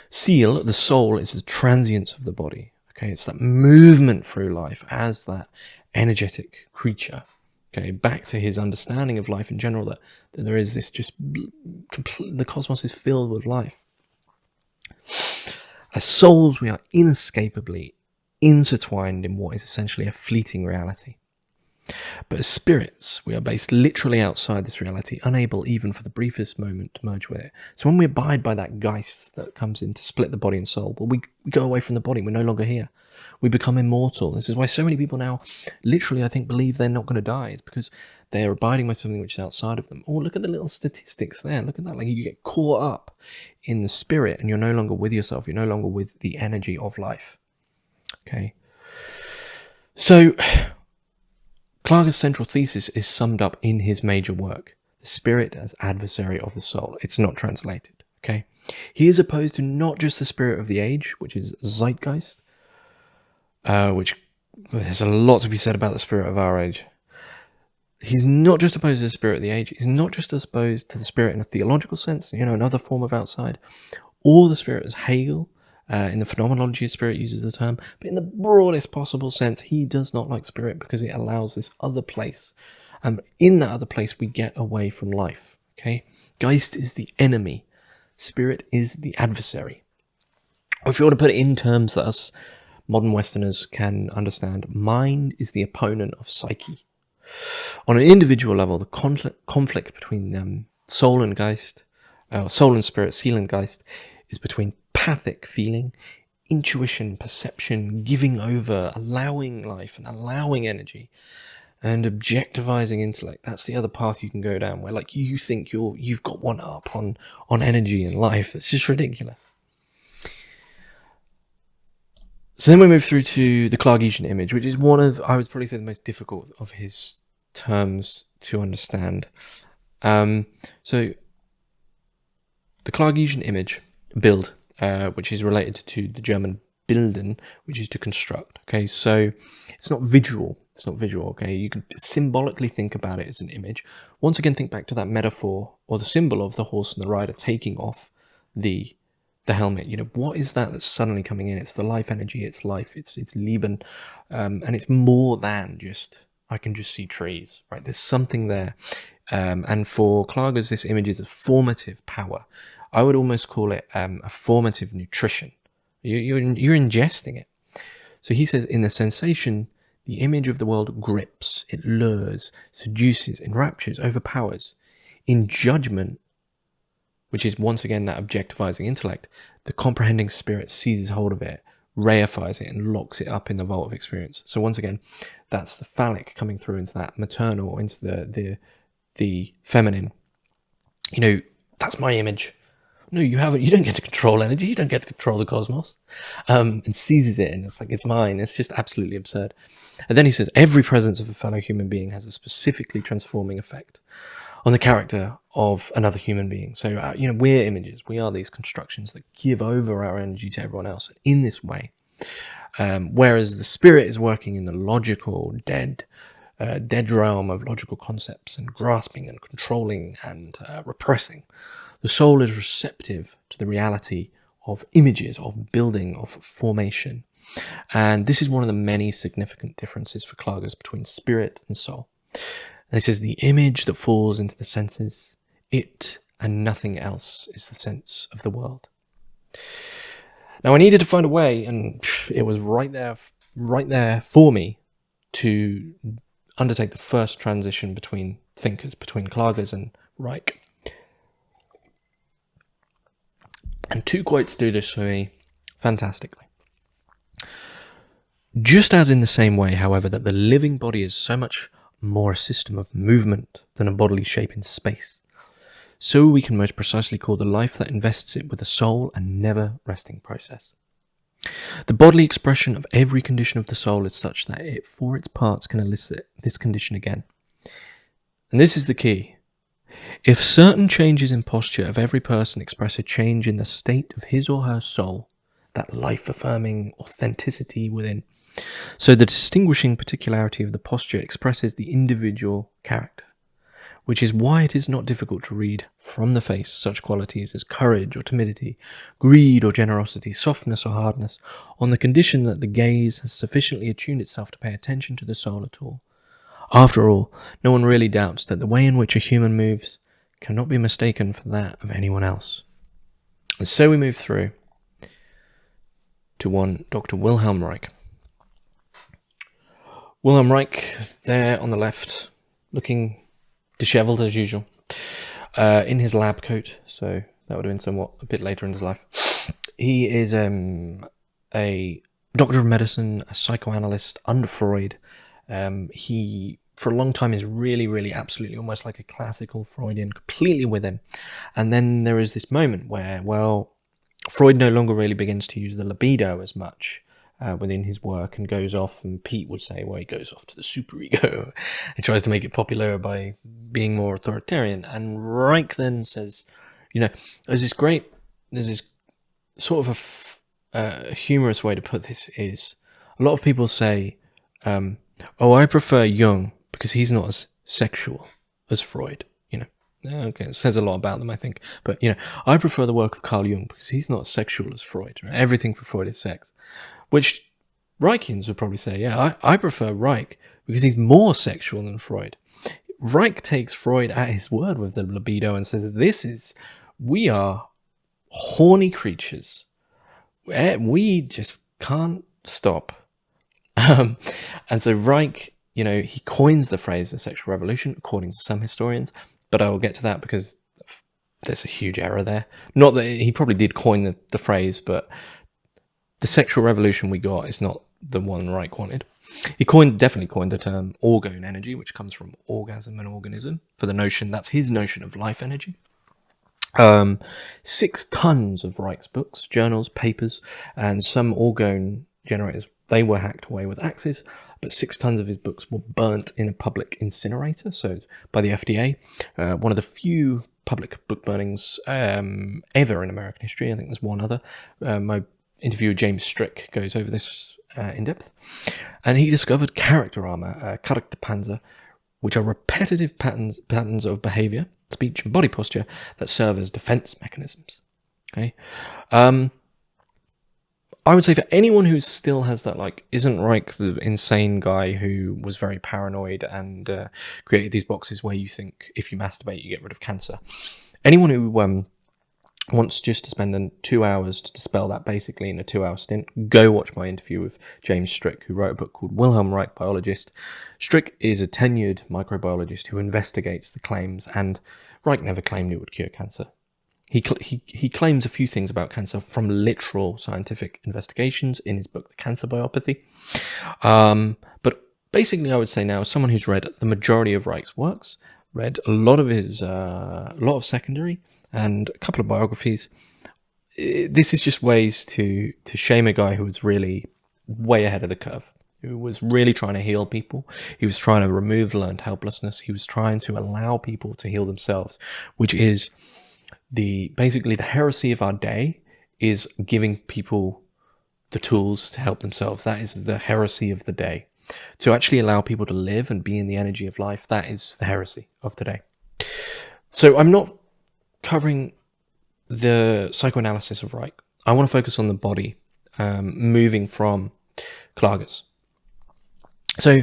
Seal, the soul, is the transience of the body. Okay, it's that movement through life as that energetic creature. Okay, back to his understanding of life in general, that there is this the cosmos is filled with life. As souls, we are inescapably intertwined in what is essentially a fleeting reality. But as spirits, we are based literally outside this reality, unable even for the briefest moment to merge with it. So when we abide by that Geist that comes in to split the body and soul, well, we go away from the body, we're no longer here. We become immortal. This is why so many people now literally, I think, believe they're not going to die. It's because they're abiding by something which is outside of them. Oh, look at the little statistics there. Look at that. Like, you get caught up in the spirit and you're no longer with yourself. You're no longer with the energy of life. Okay. So Klages' central thesis is summed up in his major work, The Spirit as Adversary of the Soul. It's not translated. Okay. He is opposed to not just the spirit of the age, which is Zeitgeist, which there's a lot to be said about the spirit of our age. He's not just opposed to the spirit of the age. He's not just opposed to the spirit in a theological sense, another form of outside, or the spirit as Hegel, in the phenomenology of spirit, uses the term. But in the broadest possible sense, he does not like spirit because it allows this other place. And in that other place, we get away from life. Okay, Geist is the enemy. Spirit is the adversary. Or if you want to put it in terms that us modern Westerners can understand, mind is the opponent of psyche. On an individual level, the conflict between soul and Geist, soul and spirit, Seele and Geist, is between pathic feeling, intuition, perception, giving over, allowing life and allowing energy, and objectivizing intellect. That's the other path you can go down, where like you think you've got one up on energy and life. It's just ridiculous. So then we move through to the Klagesian image, which is one of, I would probably say, the most difficult of his terms to understand. So the Klagesian image, build, which is related to the German bilden, which is to construct. Okay, so it's not visual. Okay, you can symbolically think about it as an image. Once again, think back to that metaphor or the symbol of the horse and the rider taking off the helmet. What is that that's suddenly coming in? It's the life energy, it's life, it's Leben, and it's more than just, I can just see trees, right? There's something there. And for Klages, this image is a formative power. I would almost call it a formative nutrition. You're ingesting it. So he says, in the sensation, the image of the world grips, it lures, seduces, enraptures, overpowers. In judgment, which is once again that objectivizing intellect, the comprehending spirit seizes hold of it, reifies it, and locks it up in the vault of experience. So once again, that's the phallic coming through into that maternal, into the feminine. That's my image. No, you haven't. You don't get to control energy. You don't get to control the cosmos. And seizes it, and it's like, it's mine. It's just absolutely absurd. And then he says, every presence of a fellow human being has a specifically transforming effect on the character of another human being. So, we're images. We are these constructions that give over our energy to everyone else in this way. Whereas the spirit is working in the logical, dead realm of logical concepts and grasping and controlling and repressing. The soul is receptive to the reality of images, of building, of formation. And this is one of the many significant differences for Klages between spirit and soul. And he says, the image that falls into the senses, it and nothing else is the sense of the world. Now, I needed to find a way, and it was right there for me to undertake the first transition between thinkers, between Klages and Reich. And two quotes do this for me fantastically. Just as in the same way, however, that the living body is so much more a system of movement than a bodily shape in space, so we can most precisely call the life that invests it with a soul and never-resting process. The bodily expression of every condition of the soul is such that it, for its parts, can elicit this condition again. And this is the key. If certain changes in posture of every person express a change in the state of his or her soul, that life-affirming authenticity within, so the distinguishing particularity of the posture expresses the individual character, which is why it is not difficult to read from the face such qualities as courage or timidity, greed or generosity, softness or hardness, on the condition that the gaze has sufficiently attuned itself to pay attention to the soul at all. After all, no one really doubts that the way in which a human moves cannot be mistaken for that of anyone else. And so we move through to one Dr. Wilhelm Reich. Wilhelm Reich, there on the left, looking dishevelled as usual, in his lab coat, so that would have been somewhat a bit later in his life. He is a doctor of medicine, a psychoanalyst under Freud. He, for a long time, is really, absolutely almost like a classical Freudian, completely with him. And then there is this moment where, well, Freud no longer really begins to use the libido as much within his work and goes off, and Peat would say, well, he goes off to the superego and tries to make it popular by being more authoritarian. And Reich then says, there's this sort of a humorous way to put this is, a lot of people say, I prefer Jung because he's not as sexual as Freud, Okay, it says a lot about them, I think. But, I prefer the work of Carl Jung because he's not as sexual as Freud. Right? Everything for Freud is sex. Which Reichians would probably say, I prefer Reich because he's more sexual than Freud. Reich takes Freud at his word with the libido and says, we are horny creatures. We just can't stop. And so Reich, he coins the phrase the sexual revolution, according to some historians, but I will get to that because there's a huge error there. Not that he probably did coin the phrase, but the sexual revolution we got is not the one Reich wanted. He definitely coined the term orgone energy, which comes from orgasm and organism, for the notion, that's his notion of life energy. 6 tons of Reich's books, journals, papers, and some orgone generators, they were hacked away with axes, but 6 tons of his books were burnt in a public incinerator, so by the FDA. One of the few public book burnings ever in American history. I think there's one other. My interviewer James Strick goes over this in depth. And he discovered character armor, Charakterpanzer, which are repetitive patterns of behavior, speech and body posture that serve as defense mechanisms. Okay. I would say for anyone who still has that, isn't Reich the insane guy who was very paranoid and created these boxes where you think if you masturbate you get rid of cancer. Anyone who wants just to spend 2 hours to dispel that basically in a 2-hour stint, go watch my interview with James Strick, who wrote a book called Wilhelm Reich, Biologist. Strick is a tenured microbiologist who investigates the claims, and Reich never claimed it would cure cancer. He claims a few things about cancer from literal scientific investigations in his book, The Cancer Biopathy. But basically, I would say now, someone who's read the majority of Reich's works, read a lot of secondary, and a couple of biographies. This is just ways to shame a guy who was really way ahead of the curve, who was really trying to heal people. He was trying to remove learned helplessness. He was trying to allow people to heal themselves, which is basically the heresy of our day, is giving people the tools to help themselves. That is the heresy of the day. To actually allow people to live and be in the energy of life, that is the heresy of today. So I'm not covering the psychoanalysis of Reich. I want to focus on the body, moving from Klages. So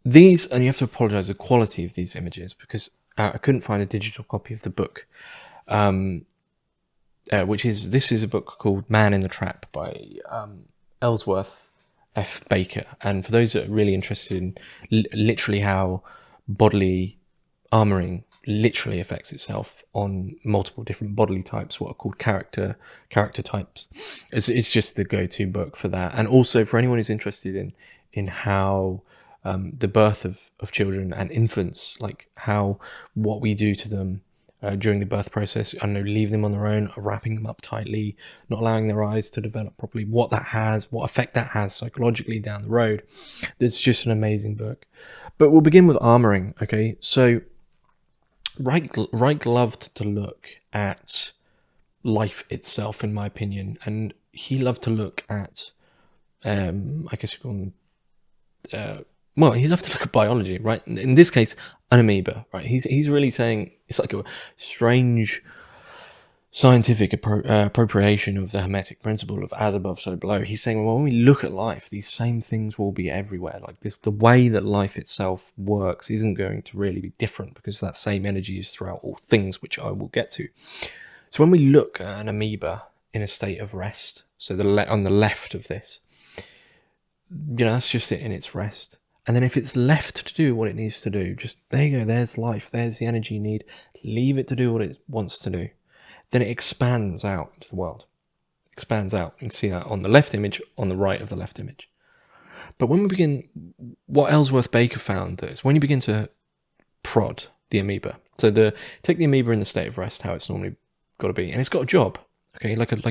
these, and you have to apologize the quality of these images because I couldn't find a digital copy of the book, this is a book called Man in the Trap by Ellsworth F. Baker. And for those that are really interested in literally how bodily armoring literally affects itself on multiple different bodily types, what are called character types, it's just the go-to book for that. And also for anyone who's interested in how the birth of children and infants, what we do to them during the birth process, leave them on their own, wrapping them up tightly, not allowing their eyes to develop properly, what effect that has psychologically down the road. This is just an amazing book. But we'll begin with armoring, okay? So Reich loved to look at life itself, in my opinion, and he loved to look at, I guess you call them, he loved to look at biology, right? In this case, an amoeba, right? He's really saying it's like a strange scientific appropriation of the Hermetic principle of as above, so below. He's saying, well, when we look at life, these same things will be everywhere. Like this, the way that life itself works isn't going to really be different because that same energy is throughout all things, which I will get to. So when we look at an amoeba in a state of rest, so on the left of this, that's just it in its rest. And then if it's left to do what it needs to do, just there you go, there's life, there's the energy you need, leave it to do what it wants to do. Then it expands out into the world. Expands out. You can see that on the left image, on the right of the left image. But when we begin, what Ellsworth Baker found is when you begin to prod the amoeba, so take the amoeba in the state of rest, how it's normally got to be, and it's got a job. Okay, like you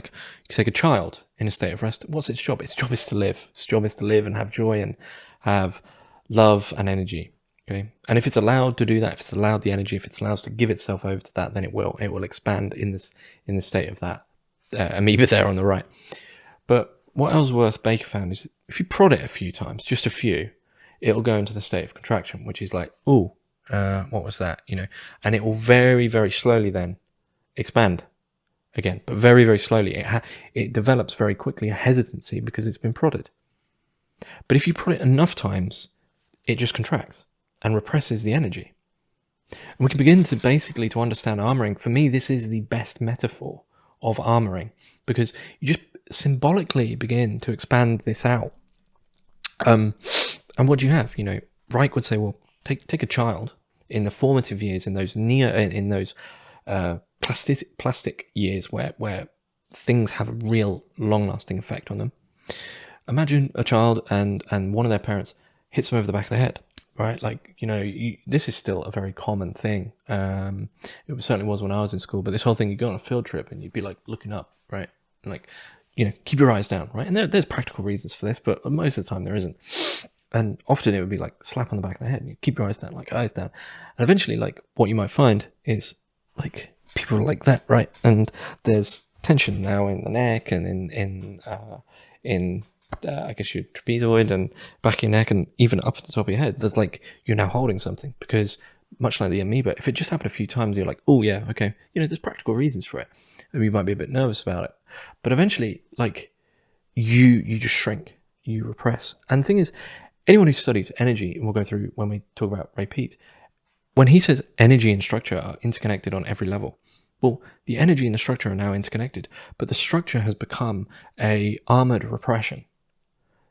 take a child in a state of rest. What's its job? Its job is to live. Its job is to live and have joy and have love and energy. Okay, and if it's allowed to do that, if it's allowed the energy, if it's allowed to give itself over to that, then it will expand in the state of that amoeba there on the right. But what Ellsworth Baker found is if you prod it a few times, just a few, it'll go into the state of contraction, which is like, what was that? And it will very, very slowly then expand again, but very, very slowly. It develops very quickly a hesitancy because it's been prodded. But if you prod it enough times, it just contracts and represses the energy. And we can begin to basically to understand armoring. For me, this is the best metaphor of armoring because you just symbolically begin to expand this out. And what do you have? Reich would say, well, take a child in the formative years, in those plastic years where things have a real long-lasting effect on them. Imagine a child and one of their parents hits them over the back of the head, right? This is still a very common thing. It certainly was when I was in school, but this whole thing, you go on a field trip and you'd be like looking up, right? Keep your eyes down, right? And there's practical reasons for this, but most of the time there isn't. And often it would be like slap on the back of the head and you keep your eyes down, eyes down. And eventually, what you might find is people are like that, right? And there's tension now in the neck and in I guess your trapezoid and back of your neck and even up at the top of your head. There's you're now holding something because much like the amoeba, if it just happened a few times, you're like, oh yeah, okay. There's practical reasons for it. And you might be a bit nervous about it. But eventually, you just shrink, you repress. And the thing is, anyone who studies energy, and we'll go through when we talk about Ray Peat, when he says energy and structure are interconnected on every level, well, the energy and the structure are now interconnected, but the structure has become a armored repression.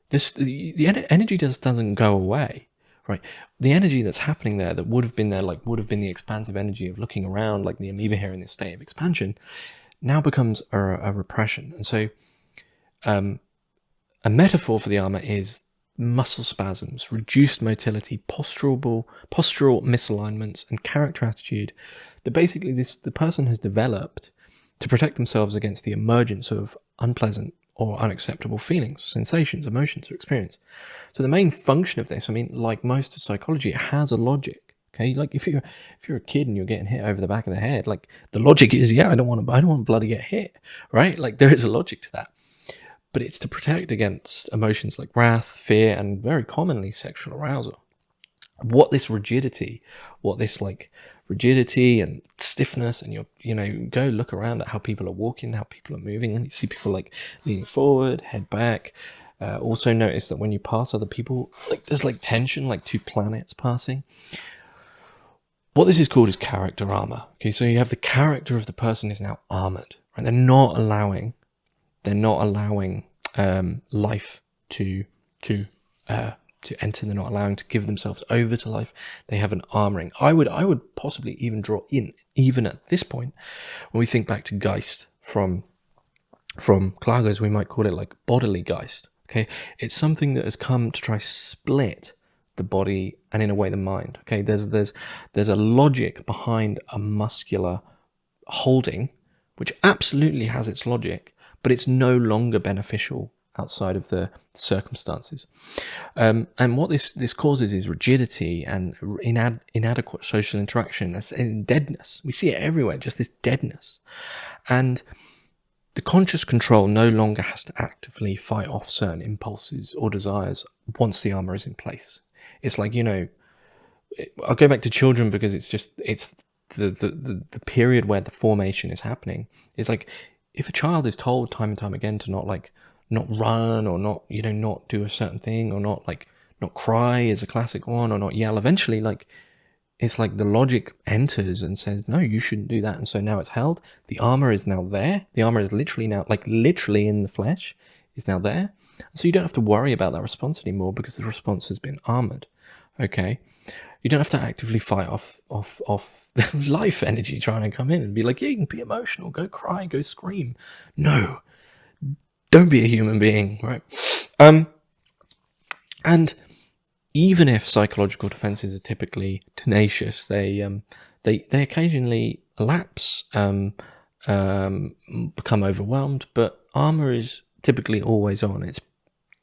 The energy just doesn't go away, right? The energy that's happening there, that would have been there, would have been the expansive energy of looking around, like the amoeba here in this state of expansion, now becomes a repression. And so, a metaphor for the armor is muscle spasms, reduced motility, postural misalignments, and character attitude that basically the person has developed to protect themselves against the emergence of unpleasant or unacceptable feelings, sensations, emotions, or experience. So the main function of this, like most of psychology, it has a logic. Okay, if you're a kid and you're getting hit over the back of the head, the logic is, I don't want to bloody get hit, right? There is a logic to that. But it's to protect against emotions like wrath, fear, and very commonly sexual arousal. What this rigidity and stiffness, and go look around at how people are walking, how people are moving, and you see people leaning forward, head back. Also notice that when you pass other people, there's tension, two planets passing. What this is called is character armor. Okay, so you have the character of the person is now armored, right? They're not allowing life to enter. They're not allowing to give themselves over to life. They have an armoring. I would possibly even draw in, even at this point, when we think back to Geist from Klages, we might call it bodily Geist. Okay, it's something that has come to try split the body and in a way the mind. Okay, there's a logic behind a muscular holding, which absolutely has its logic, but it's no longer beneficial outside of the circumstances. And what this causes is rigidity and inadequate social interaction and deadness. We see it everywhere, just this deadness. And the conscious control no longer has to actively fight off certain impulses or desires once the armor is in place. It's I'll go back to children because it's the period where the formation is happening is like, if a child is told time and time again to not run, or not do a certain thing, or not cry is a classic one, or not yell, eventually it's like the logic enters and says, no, you shouldn't do that. And so now it's held. The armor is now there. The armor is literally now, literally in the flesh, is now there. So you don't have to worry about that response anymore, because the response has been armored. Okay. You don't have to actively fight off the life energy trying to come in and be like, yeah, you can be emotional, go cry, go scream. No, don't be a human being, right? And even if psychological defenses are typically tenacious, they occasionally lapse, become overwhelmed, but armor is typically always on. It's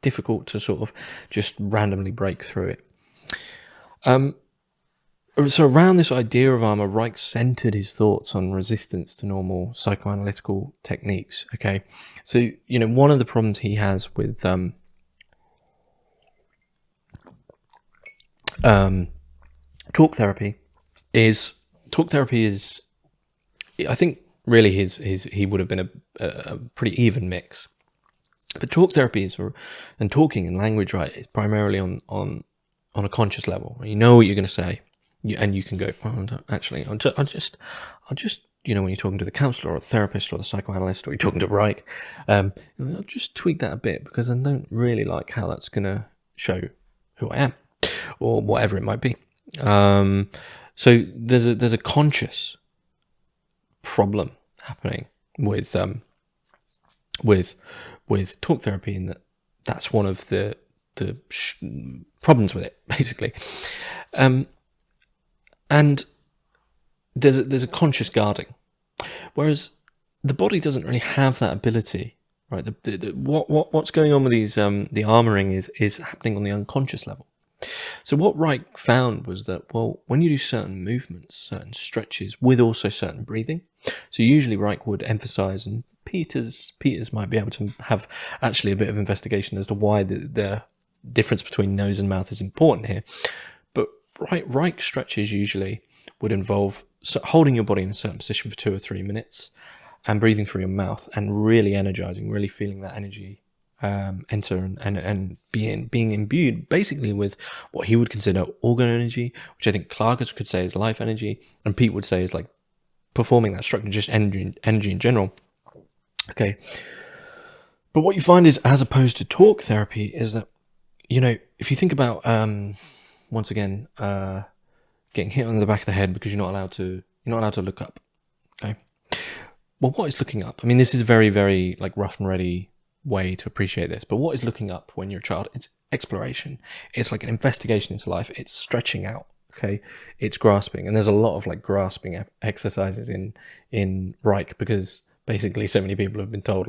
difficult to sort of just randomly break through it. So around this idea of armor, Reich centered his thoughts on resistance to normal psychoanalytical techniques. Okay, so one of the problems he has with talk therapy is, I think really he would have been a pretty even mix. But talk therapy and talking and language, right, is primarily on a conscious level. You know what you're going to say. And you can go, well, actually, I'll just, when you're talking to the counselor or the therapist or the psychoanalyst, or you're talking to Reich, I'll just tweak that a bit, because I don't really like how that's going to show who I am, or whatever it might be. So there's a conscious problem happening with talk therapy, in that's one of the problems with it, basically. And there's a conscious guarding, whereas the body doesn't really have that ability, right? What's going on with these the armoring is happening on the unconscious level. So what Reich found was that, well, when you do certain movements, certain stretches, with also certain breathing, so usually Reich would emphasize, and Peters might be able to have actually a bit of investigation as to why the difference between nose and mouth is important here. But Reich stretches usually would involve holding your body in a certain position for 2 or 3 minutes and breathing through your mouth and really energizing, really feeling that energy enter and being imbued basically with what he would consider organ energy, which I think Klages could say is life energy, and Peat would say is like performing that structure, just energy in general. Okay. But what you find is, as opposed to talk therapy, is that, if you think about once again, getting hit on the back of the head because you're not allowed to look up. Okay. Well, what is looking up? I mean, this is a very, very rough and ready way to appreciate this. But what is looking up when you're a child? It's exploration. It's like an investigation into life. It's stretching out. Okay. It's grasping, and there's a lot of grasping exercises in Reich, because basically so many people have been told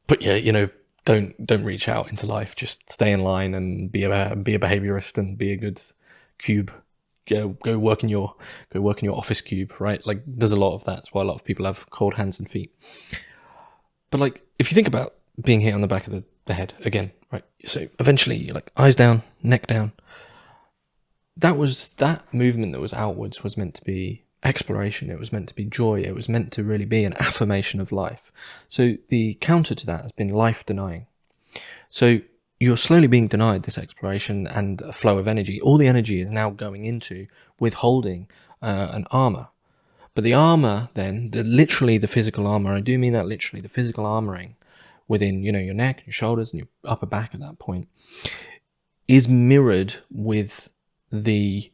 but yeah, don't reach out into life. Just stay in line and be a behaviorist and be a good cube. Go work in your office cube, right? There's a lot of that. That's why a lot of people have cold hands and feet. But if you think about being hit on the back of the head again, right? So eventually you're eyes down, neck down. That movement that was outwards was meant to be exploration. It was meant to be joy. It was meant to really be an affirmation of life. So the counter to that has been life denying. So you're slowly being denied this exploration and a flow of energy. All the energy is now going into withholding an armor. But the armor then, literally the physical armor, I do mean that literally, the physical armoring within, your neck, your shoulders, and your upper back at that point, is mirrored with the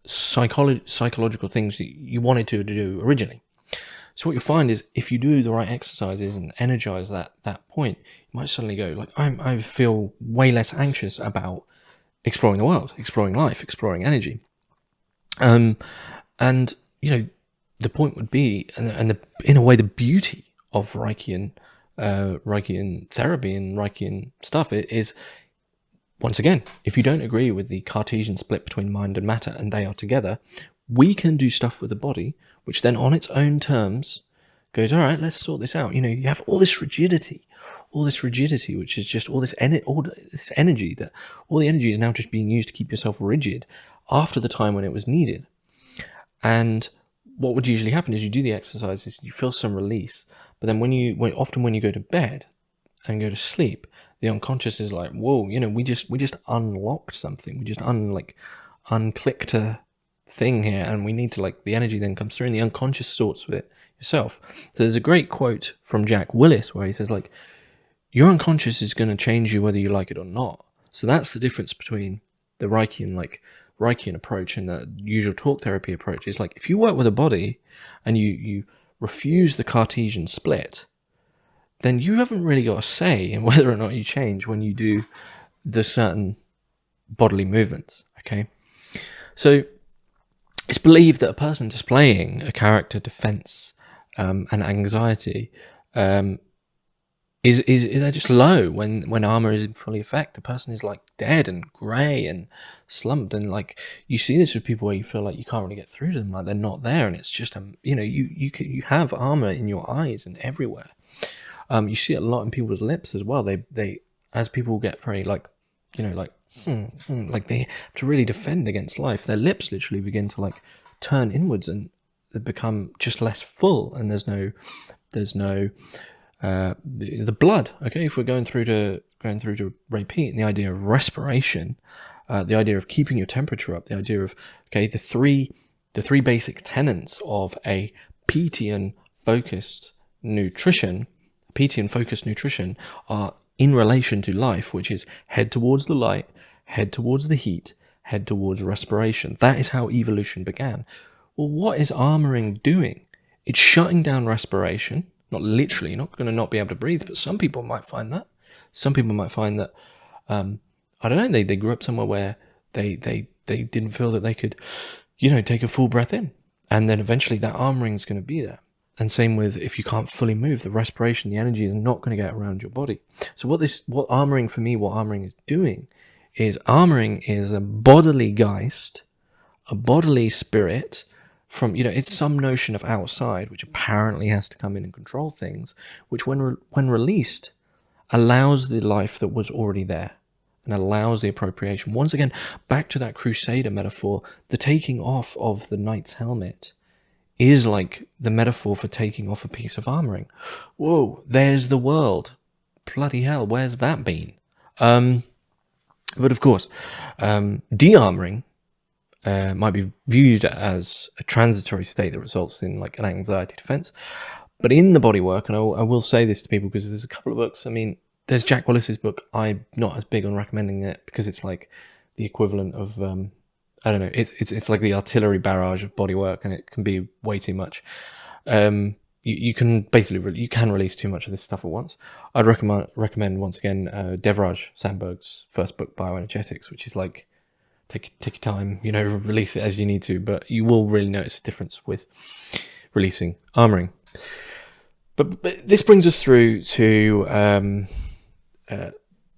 psychological things that you wanted to do originally. So what you find is, if you do the right exercises and energize that point, you might suddenly go I feel way less anxious about exploring the world, exploring life, exploring energy. And the point would be, and in a way, the beauty of Reichian therapy and Reichian stuff is, once again, if you don't agree with the Cartesian split between mind and matter, and they are together, we can do stuff with the body, which then on its own terms goes, all right, let's sort this out. You have all this rigidity, which is just all this energy, that all the energy is now just being used to keep yourself rigid after the time when it was needed. And what would usually happen is you do the exercises, you feel some release, but then often when you go to bed and go to sleep, the unconscious is like, whoa, you know, we just unlocked something, we just unclicked a thing here, and we need to, like, the energy then comes through, and the unconscious sorts with it yourself. So there's a great quote from Jack Willis where he says, like, your unconscious is going to change you whether you like it or not. So that's the difference between the Reichian approach and the usual talk therapy approach. Is like, if you work with a body and you refuse the Cartesian split, then you haven't really got a say in whether or not you change when you do the certain bodily movements. Okay, so it's believed that a person displaying a character defense and anxiety is they're just low when armor is in fully effect. The person is like dead and grey and slumped, and like you see this with people where you feel like you can't really get through to them, like they're not there, and it's just you have armor in your eyes and everywhere. You see it a lot in people's lips as well. They as people get very like like they have to really defend against life, their lips literally begin to like turn inwards and they become just less full, and there's no the blood. Okay, if we're going through to Ray Peat and the idea of respiration, the idea of keeping your temperature up, the idea of the three basic tenets of a Peatian focused nutrition are in relation to life, which is head towards the light, head towards the heat, head towards respiration. That is how evolution began. Well, what is armoring doing? It's shutting down respiration. Not literally, you're not going to not be able to breathe, but some people might find that. Some people might find that, I don't know, they grew up somewhere where they didn't feel that they could, take a full breath in. And then eventually that armoring is going to be there. And same with if you can't fully move, the respiration, the energy is not going to get around your body. So what armoring is doing is armoring is a bodily Geist, a bodily spirit from, it's some notion of outside, which apparently has to come in and control things, which when released, allows the life that was already there and allows the appropriation. Once again, back to that crusader metaphor, the taking off of the knight's helmet is like the metaphor for taking off a piece of armoring. Whoa, there's the world. Bloody hell, where's that been? But of course, de-armoring might be viewed as a transitory state that results in like an anxiety defense. But in the bodywork, and I will say this to people because there's a couple of books. I mean, there's Jack Willis's book. I'm not as big on recommending it because it's like the equivalent of I don't know. It's like the artillery barrage of bodywork, and it can be way too much. You can basically you can release too much of this stuff at once. I'd recommend once again Devraj Sandberg's first book, Bioenergetics, which is like take your time, release it as you need to, but you will really notice a difference with releasing armoring. But this brings us through to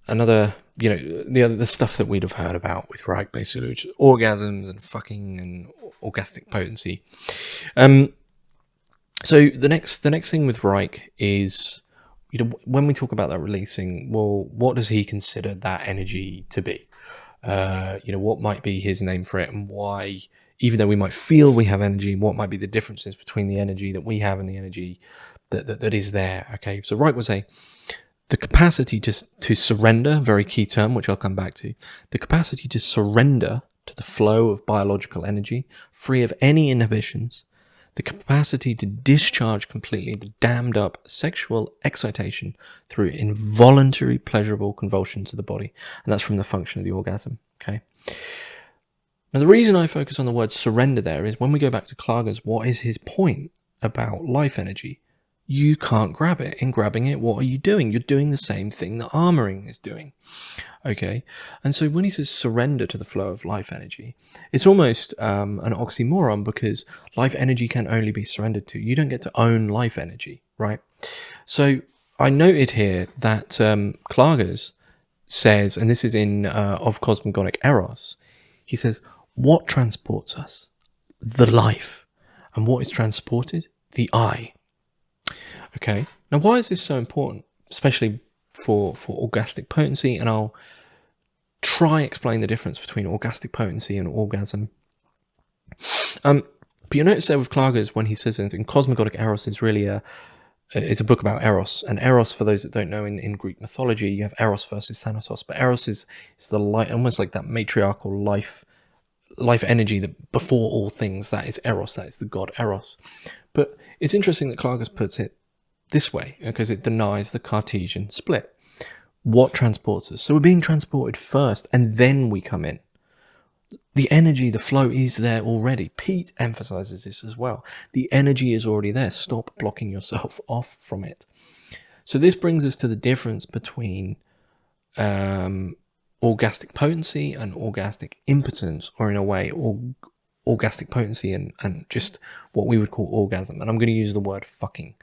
another, the stuff that we'd have heard about with Reich, basically, which is orgasms and fucking and orgastic potency. So the next thing with Reich is, when we talk about that releasing, well, what does he consider that energy to be? What might be his name for it, and why, even though we might feel we have energy, what might be the differences between the energy that we have and the energy that is there? Okay, so Reich would say the capacity to surrender, very key term, which I'll come back to, the capacity to surrender to the flow of biological energy, free of any inhibitions, the capacity to discharge completely the dammed up sexual excitation through involuntary pleasurable convulsions of the body. And that's from the function of the orgasm. Okay. Now, the reason I focus on the word surrender there is when we go back to Klages, what is his point about life energy? You can't grab it. In grabbing it, what are you doing? You're doing the same thing that armoring is doing. Okay. And so when he says surrender to the flow of life energy, it's almost an oxymoron, because life energy can only be surrendered to. You don't get to own life energy, right? So I noted here that Klages says, and this is in Of Cosmogonic Eros, he says, what transports us? The life. And what is transported? The I. Okay, now why is this so important, especially for orgastic potency? And I'll try explain the difference between orgastic potency and orgasm. But But you notice there with Klages, when he says anything, cosmogotic eros is really it's a book about eros. And eros, for those that don't know, in Greek mythology, you have eros versus thanatos. But eros is the light, almost like that matriarchal life energy that before all things, that is eros, that is the god eros. But it's interesting that Klages puts it this way, because it denies the Cartesian split. What transports us? So we're being transported first, and then we come in. The energy, the flow is there already. Peat emphasizes this as well. The energy is already there. Stop blocking yourself off from it. So this brings us to the difference between orgastic potency and orgastic impotence, or in a way, orgastic potency and just what we would call orgasm. And I'm going to use the word fucking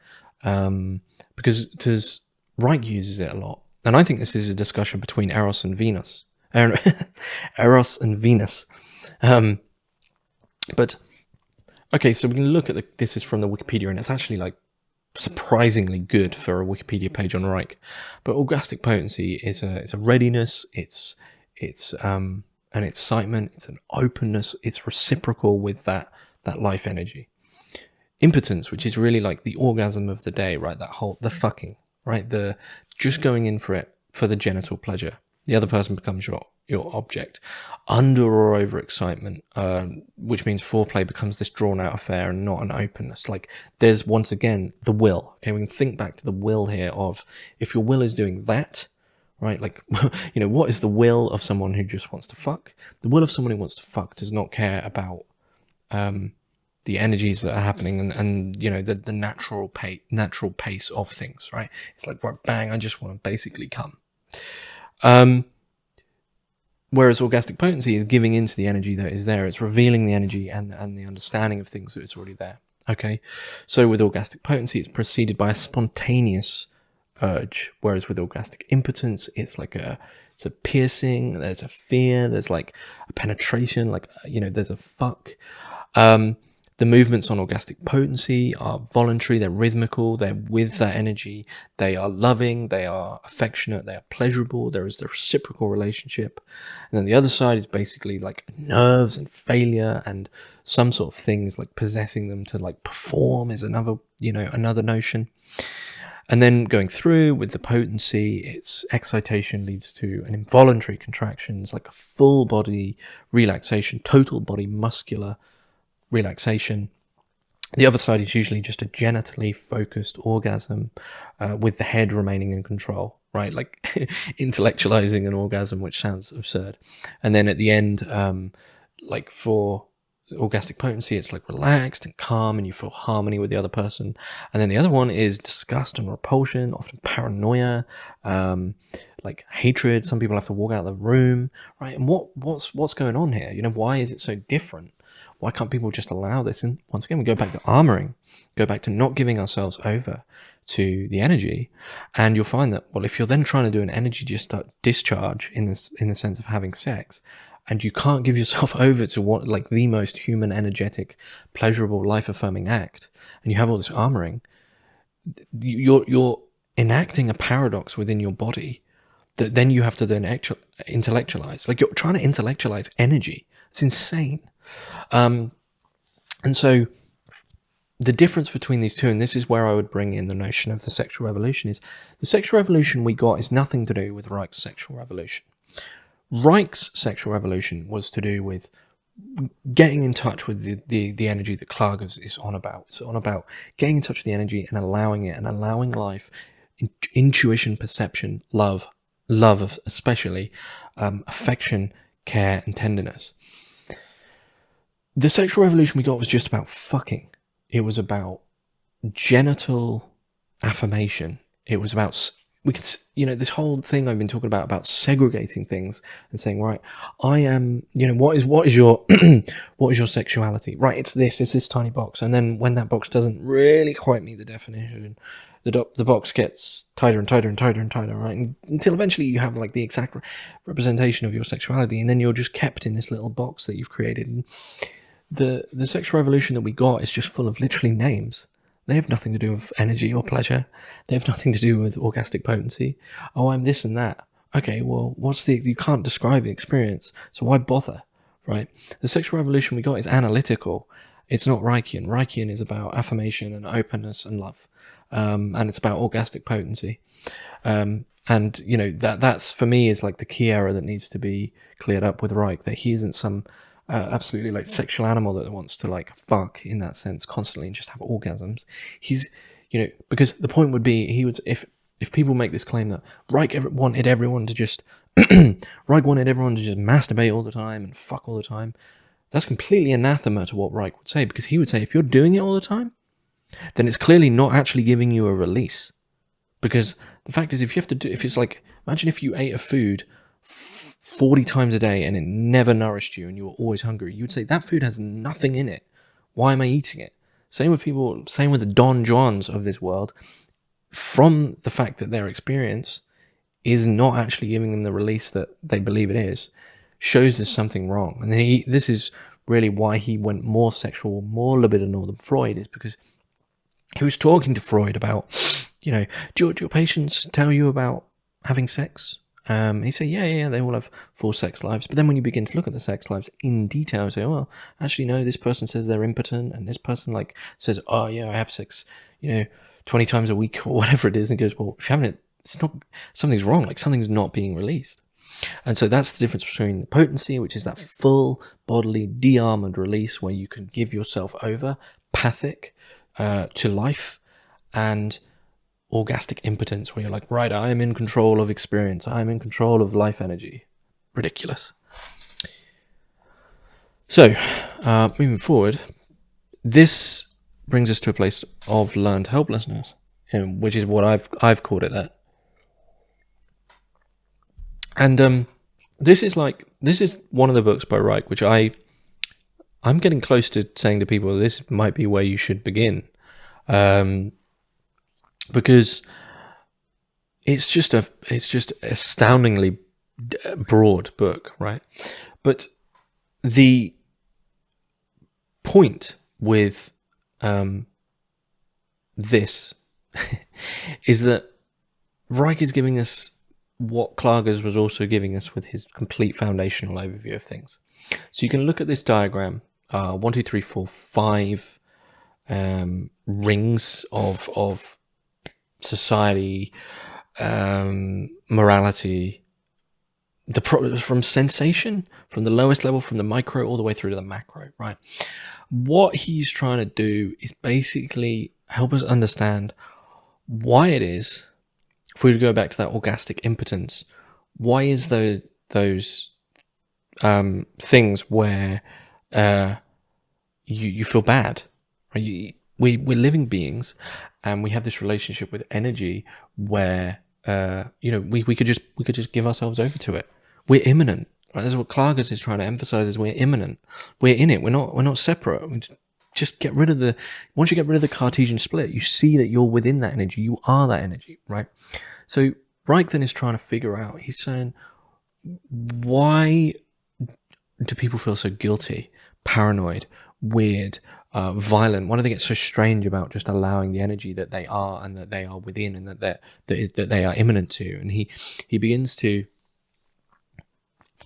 because Reich uses it a lot. And I think this is a discussion between Eros and Venus. Eros and Venus. But, okay, so we can look at this is from the Wikipedia, and it's actually like surprisingly good for a Wikipedia page on Reich. But orgastic potency is a readiness, it's an excitement, it's an openness, it's reciprocal with that life energy. Impotence, which is really like the orgasm of the day, right? The fucking, right? The just going in for it for the genital pleasure. The other person becomes your object. Under or over excitement, which means foreplay becomes this drawn out affair and not an openness. Like there's once again the will. Okay, we can think back to the will here of if your will is doing that, right? Like, you know, what is the will of someone who just wants to fuck? The will of someone who wants to fuck does not care about the energies that are happening and you know the natural pace of things, right? It's like, right, bang, I just want to basically come. Whereas orgastic potency is giving into the energy that is there. It's revealing the energy and the understanding of things that is already there. Okay, so with orgastic potency, it's preceded by a spontaneous urge, whereas with orgastic impotence, it's like it's a piercing. There's a fear. There's like a penetration. Like, you know, there's a fuck. The movements on orgastic potency are voluntary, they're rhythmical, they're with that energy, they are loving, they are affectionate, they are pleasurable, there is the reciprocal relationship. And then the other side is basically like nerves and failure and some sort of things like possessing them to like perform is another notion. And then going through with the potency, its excitation leads to an involuntary contractions, like a full body relaxation, total body muscular relaxation. The other side is usually just a genitally focused orgasm with the head remaining in control, right? Like intellectualizing an orgasm, which sounds absurd. And then at the end, like for orgastic potency, it's like relaxed and calm and you feel harmony with the other person. And then the other one is disgust and repulsion, often paranoia, like hatred. Some people have to walk out of the room, right? And what's going on here? You know, why is it so different? Why can't people just allow this? And once again, we go back to armoring, go back to not giving ourselves over to the energy. And you'll find that, well, if you're then trying to do an energy discharge in the sense of having sex, and you can't give yourself over to what like the most human, energetic, pleasurable, life-affirming act, and you have all this armoring, you're enacting a paradox within your body that then you have to then intellectualize. Like you're trying to intellectualize energy. It's insane. And so the difference between these two, and this is where I would bring in the notion of the sexual revolution, is the sexual revolution we got is nothing to do with Reich's sexual revolution. Reich's sexual revolution was to do with getting in touch with the energy that Klages is on about. It's on about getting in touch with the energy and allowing it, and allowing life, intuition, perception, love especially, affection, care, and tenderness. The sexual revolution we got was just about fucking. It was about genital affirmation. It was about, we could, you know, this whole thing I've been talking about segregating things and saying, right, I am, you know, what is your, what is your sexuality? Right, it's this tiny box. And then when that box doesn't really quite meet the definition, the box gets tighter and tighter and tighter and tighter, right? Until eventually you have like the exact representation of your sexuality. And then you're just kept in this little box that you've created. And the sexual revolution that we got is just full of literally names. They have nothing to do with energy or pleasure. They have nothing to do with orgastic potency. Oh, I'm this and that. Okay, well, you can't describe the experience, so why bother, right? The sexual revolution we got is analytical, It's not Reichian. Reichian is about affirmation and openness and love, and it's about orgastic potency. And you know, that's for me is like the key error that needs to be cleared up with Reich, that he isn't some absolutely like sexual animal that wants to like fuck in that sense constantly and just have orgasms. He's, you know, because the point would be, he would, if people make this claim that Reich wanted everyone to just Reich wanted everyone to just masturbate all the time and fuck all the time, that's completely anathema to what Reich would say, because he would say if you're doing it all the time, then it's clearly not actually giving you a release. Because the fact is, if you have to do, if it's like, imagine if you ate a food 40 times a day and it never nourished you and you were always hungry, you'd say that food has nothing in it. Why am I eating it? Same with people, same with the Don Juans of this world. From the fact that their experience is not actually giving them the release that they believe it is, shows there's something wrong. And this is really why he went more sexual, more libidinal than Freud, is because he was talking to Freud about, you know, do your patients tell you about having sex? He said, yeah, they all have full sex lives. But then when you begin to look at the sex lives in detail, you say, well, actually, no, this person says they're impotent, and this person like says, oh yeah, I have sex, 20 times a week or whatever it is, and goes, well, if you haven't, it's not, something's wrong, like something's not being released. And so that's the difference between the potency, which is that full bodily de-armored release where you can give yourself over, pathic, to life, and orgastic impotence, where you're like, right, I am in control of experience, I am in control of life energy. Ridiculous. So, moving forward, this brings us to a place of learned helplessness, which is what I've called it that. And this is one of the books by Reich, which I'm getting close to saying to people, this might be where you should begin. Because it's just astoundingly broad book, right? But the point with this is that Reich is giving us what Klages was also giving us with his complete foundational overview of things. So you can look at this diagram, 1, 2, 3, 4, 5 rings of society, morality, from sensation, from the lowest level, from the micro all the way through to the macro, right? What he's trying to do is basically help us understand why it is, if we were to go back to that orgastic impotence, why is those things where you feel bad, right? We're living beings, and we have this relationship with energy where we could just give ourselves over to it. We're immanent, right? That's what Klages is trying to emphasize: is we're immanent. We're in it. We're not separate. We just get rid of once you get rid of the Cartesian split, you see that you're within that energy. You are that energy, right? So Reich then is trying to figure out. He's saying, why do people feel so guilty, paranoid, weird, violent? Why do they get so strange about just allowing the energy that they are and that they are within and that they are immanent to? And he begins to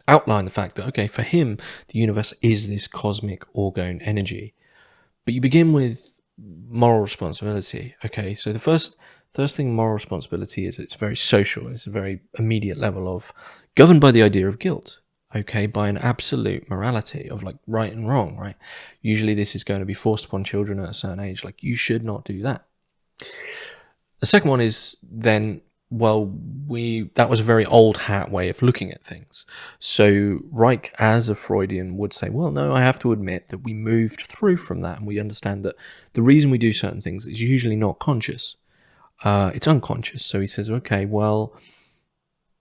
outline the fact that, okay, for him, the universe is this cosmic orgone energy. But you begin with moral responsibility. Okay, so the first thing moral responsibility is, it's very social. It's a very immediate level of governed by the idea of guilt. Okay, by an absolute morality of like right and wrong, right? Usually this is going to be forced upon children at a certain age, like you should not do that. The second one is then, well, that was a very old hat way of looking at things. So Reich, as a Freudian, would say, well, no, I have to admit that we moved through from that, and we understand that the reason we do certain things is usually not conscious. It's unconscious. So he says, okay, well,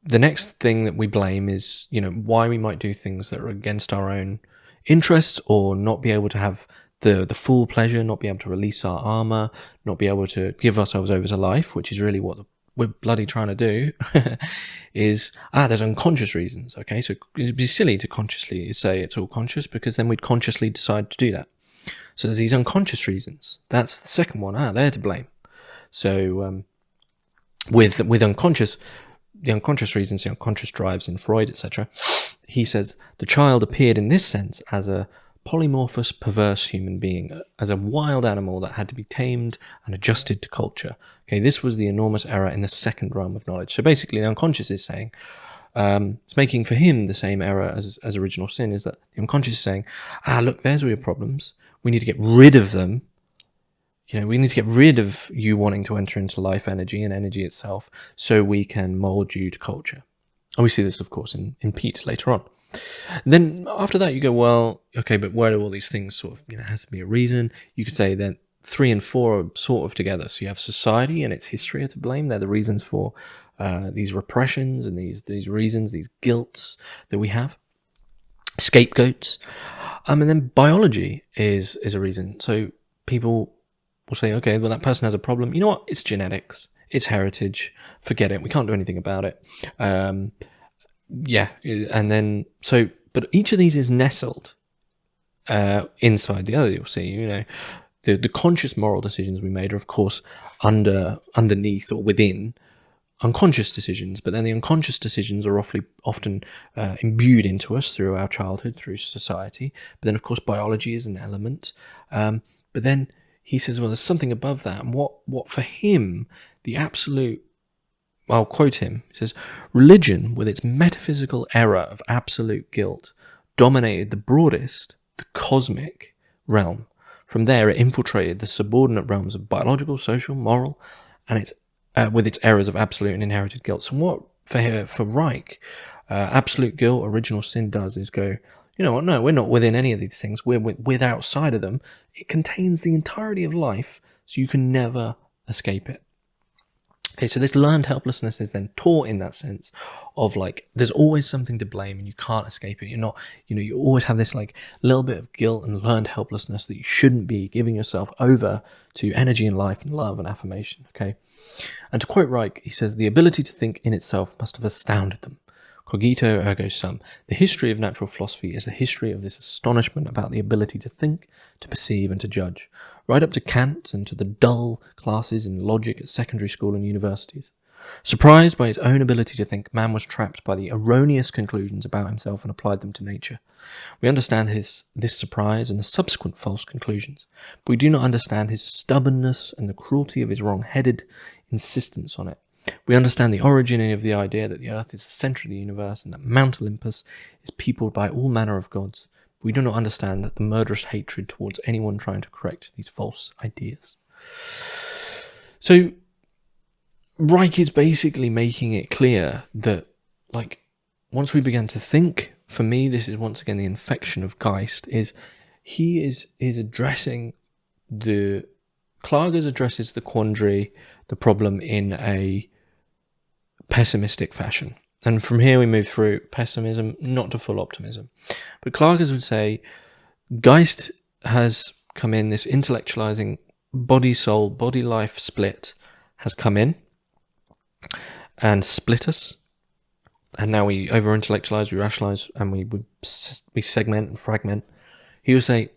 the next thing that we blame is, why we might do things that are against our own interests, or not be able to have the full pleasure, not be able to release our armor, not be able to give ourselves over to life, which is really what we're bloody trying to do, is, there's unconscious reasons. Okay, so it'd be silly to consciously say it's all conscious, because then we'd consciously decide to do that. So there's these unconscious reasons. That's the second one. They're to blame. So with unconscious, the unconscious reasons, the unconscious drives in Freud, etc., he says the child appeared in this sense as a polymorphous, perverse human being, as a wild animal that had to be tamed and adjusted to culture. Okay, this was the enormous error in the second realm of knowledge. So basically, the unconscious is saying, it's making for him the same error as original sin, is that the unconscious is saying, look, there's all your problems. We need to get rid of them. We need to get rid of you wanting to enter into life energy and energy itself so we can mold you to culture. And we see this, of course, in Peat later on. Then after that, you go, well, okay, but where do all these things sort of, has to be a reason? You could say that 3 and 4 are sort of together. So you have society and its history are to blame. They're the reasons for these repressions and these reasons, these guilts that we have. Scapegoats. And then biology is a reason. So people will say, okay, well, that person has a problem. You know what? It's genetics. It's heritage. Forget it. We can't do anything about it. Yeah. And then, but each of these is nestled inside the other. You'll see, the conscious moral decisions we made are, of course, underneath or within unconscious decisions, but then the unconscious decisions are often imbued into us through our childhood, through society. But then, of course, biology is an element. But then he says, well, there's something above that. And what for him, the absolute, I'll quote him, he says, religion, with its metaphysical error of absolute guilt, dominated the broadest, the cosmic realm. From there, it infiltrated the subordinate realms of biological, social, moral, and its with its errors of absolute and inherited guilt. So what for Reich, absolute guilt, original sin does is go, you know what, no, we're not within any of these things. We're with outside of them. It contains the entirety of life, so you can never escape it. Okay, so this learned helplessness is then taught in that sense of like, there's always something to blame and you can't escape it. You're not, you always have this like little bit of guilt and learned helplessness that you shouldn't be giving yourself over to energy and life and love and affirmation. Okay. And to quote Reich, he says, the ability to think in itself must have astounded them. Cogito ergo sum. The history of natural philosophy is the history of this astonishment about the ability to think, to perceive, and to judge, right up to Kant and to the dull classes in logic at secondary school and universities. Surprised by his own ability to think, man was trapped by the erroneous conclusions about himself and applied them to nature. We understand this surprise and the subsequent false conclusions, but we do not understand his stubbornness and the cruelty of his wrong-headed insistence on it. We understand the origin of the idea that the earth is the centre of the universe and that Mount Olympus is peopled by all manner of gods. We do not understand that the murderous hatred towards anyone trying to correct these false ideas. So Reich is basically making it clear that, like, once we begin to think, for me, this is once again the infection of Geist, is he is addressing Klages addresses the quandary, the problem in a pessimistic fashion. And from here we move through pessimism, not to full optimism. But Klages would say Geist has come in, this intellectualizing body-soul, body-life split has come in and split us. And now we over-intellectualize, we rationalize, and we segment and fragment. He would say,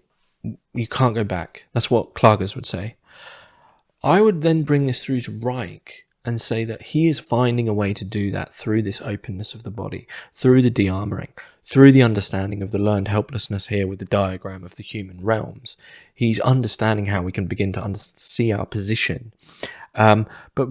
you can't go back. That's what Klages would say. I would then bring this through to Reich and say that he is finding a way to do that through this openness of the body, through the de-armoring, through the understanding of the learned helplessness here with the diagram of the human realms. He's understanding how we can begin to see our position. But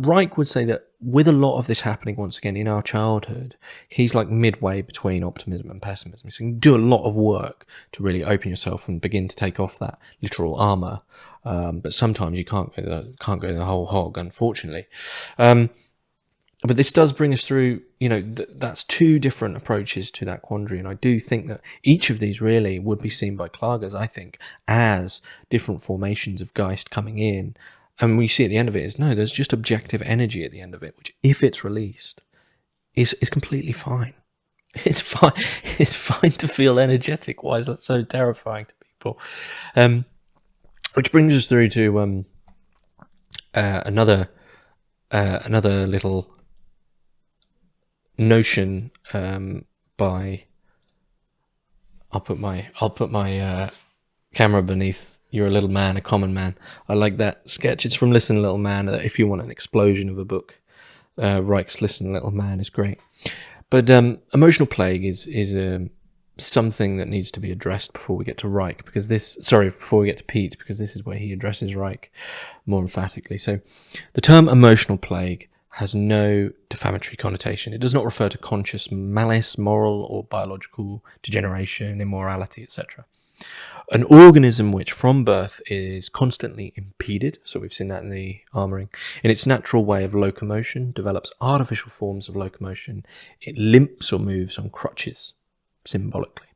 Reich would say that with a lot of this happening once again in our childhood, he's like midway between optimism and pessimism. So you can do a lot of work to really open yourself and begin to take off that literal armor. But sometimes you can't go the whole hog, unfortunately. But this does bring us through, that's two different approaches to that quandary. And I do think that each of these really would be seen by Klages, I think, as different formations of Geist coming in. And we see at the end of it is, no, there's just objective energy at the end of it, which, if it's released, is completely fine. It's fine. It's fine to feel energetic. Why is that so terrifying to people? Which brings us through to another little notion by. I'll put my camera beneath. You're a little man, a common man. I like that sketch. It's from Listen Little Man. If you want an explosion of a book, Reich's Listen Little Man is great. But emotional plague is something that needs to be addressed before we get to Reich, before we get to Peat, because this is where he addresses Reich more emphatically. So the term emotional plague has no defamatory connotation. It does not refer to conscious malice, moral or biological degeneration, immorality, etc. An organism which from birth is constantly impeded, so we've seen that in the armouring, in its natural way of locomotion, develops artificial forms of locomotion. It limps or moves on crutches, symbolically.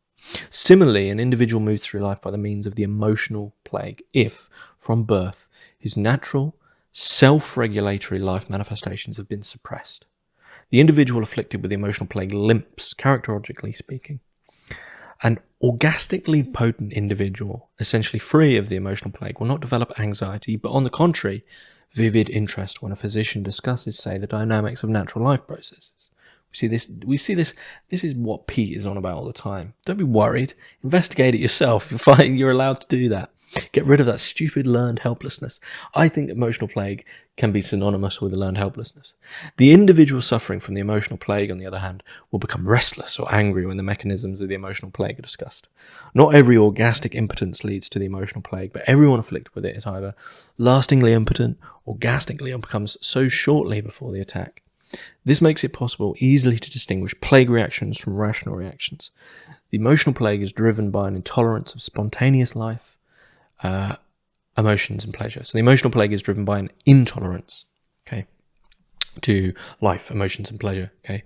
Similarly, an individual moves through life by the means of the emotional plague if, from birth, his natural, self-regulatory life manifestations have been suppressed. The individual afflicted with the emotional plague limps, characterologically speaking. An orgastically potent individual, essentially free of the emotional plague, will not develop anxiety, but on the contrary, vivid interest when a physician discusses, say, the dynamics of natural life processes. We see this. This is what Pete is on about all the time. Don't be worried. Investigate it yourself. You're allowed to do that. Get rid of that stupid learned helplessness. I think emotional plague can be synonymous with learned helplessness. The individual suffering from the emotional plague, on the other hand, will become restless or angry when the mechanisms of the emotional plague are discussed. Not every orgastic impotence leads to the emotional plague, but everyone afflicted with it is either lastingly impotent or gastically, or becomes so shortly before the attack. This makes it possible easily to distinguish plague reactions from rational reactions. The emotional plague is driven by an intolerance of spontaneous life, emotions and pleasure. So the emotional plague is driven by an intolerance, okay, to life, emotions and pleasure, okay.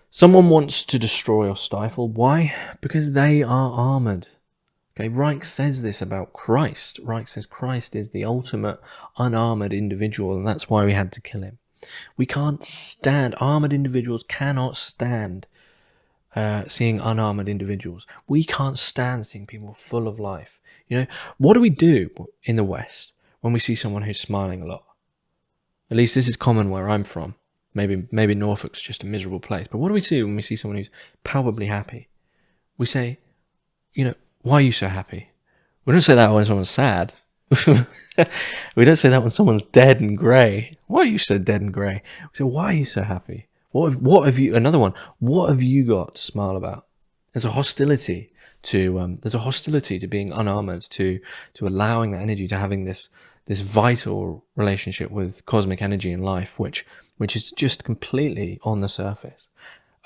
Someone wants to destroy or stifle. Why? Because they are armoured. Okay, Reich says this about Christ. Reich says Christ is the ultimate unarmoured individual, and that's why we had to kill him. We can't stand, armoured individuals cannot stand seeing unarmoured individuals. We can't stand seeing people full of life. You know, what do we do in the West when we see someone who's smiling a lot? At least this is common where I'm from. Maybe Norfolk's just a miserable place. But what do we do when we see someone who's palpably happy? We say, you know, why are you so happy? We don't say that when someone's sad. We don't say that when someone's dead and grey. Why are you so dead and grey? We say, why are you so happy? What have you? Another one. What have you got to smile about? There's a hostility to being unarmored, to allowing that energy, to having this vital relationship with cosmic energy and life, which is just completely on the surface.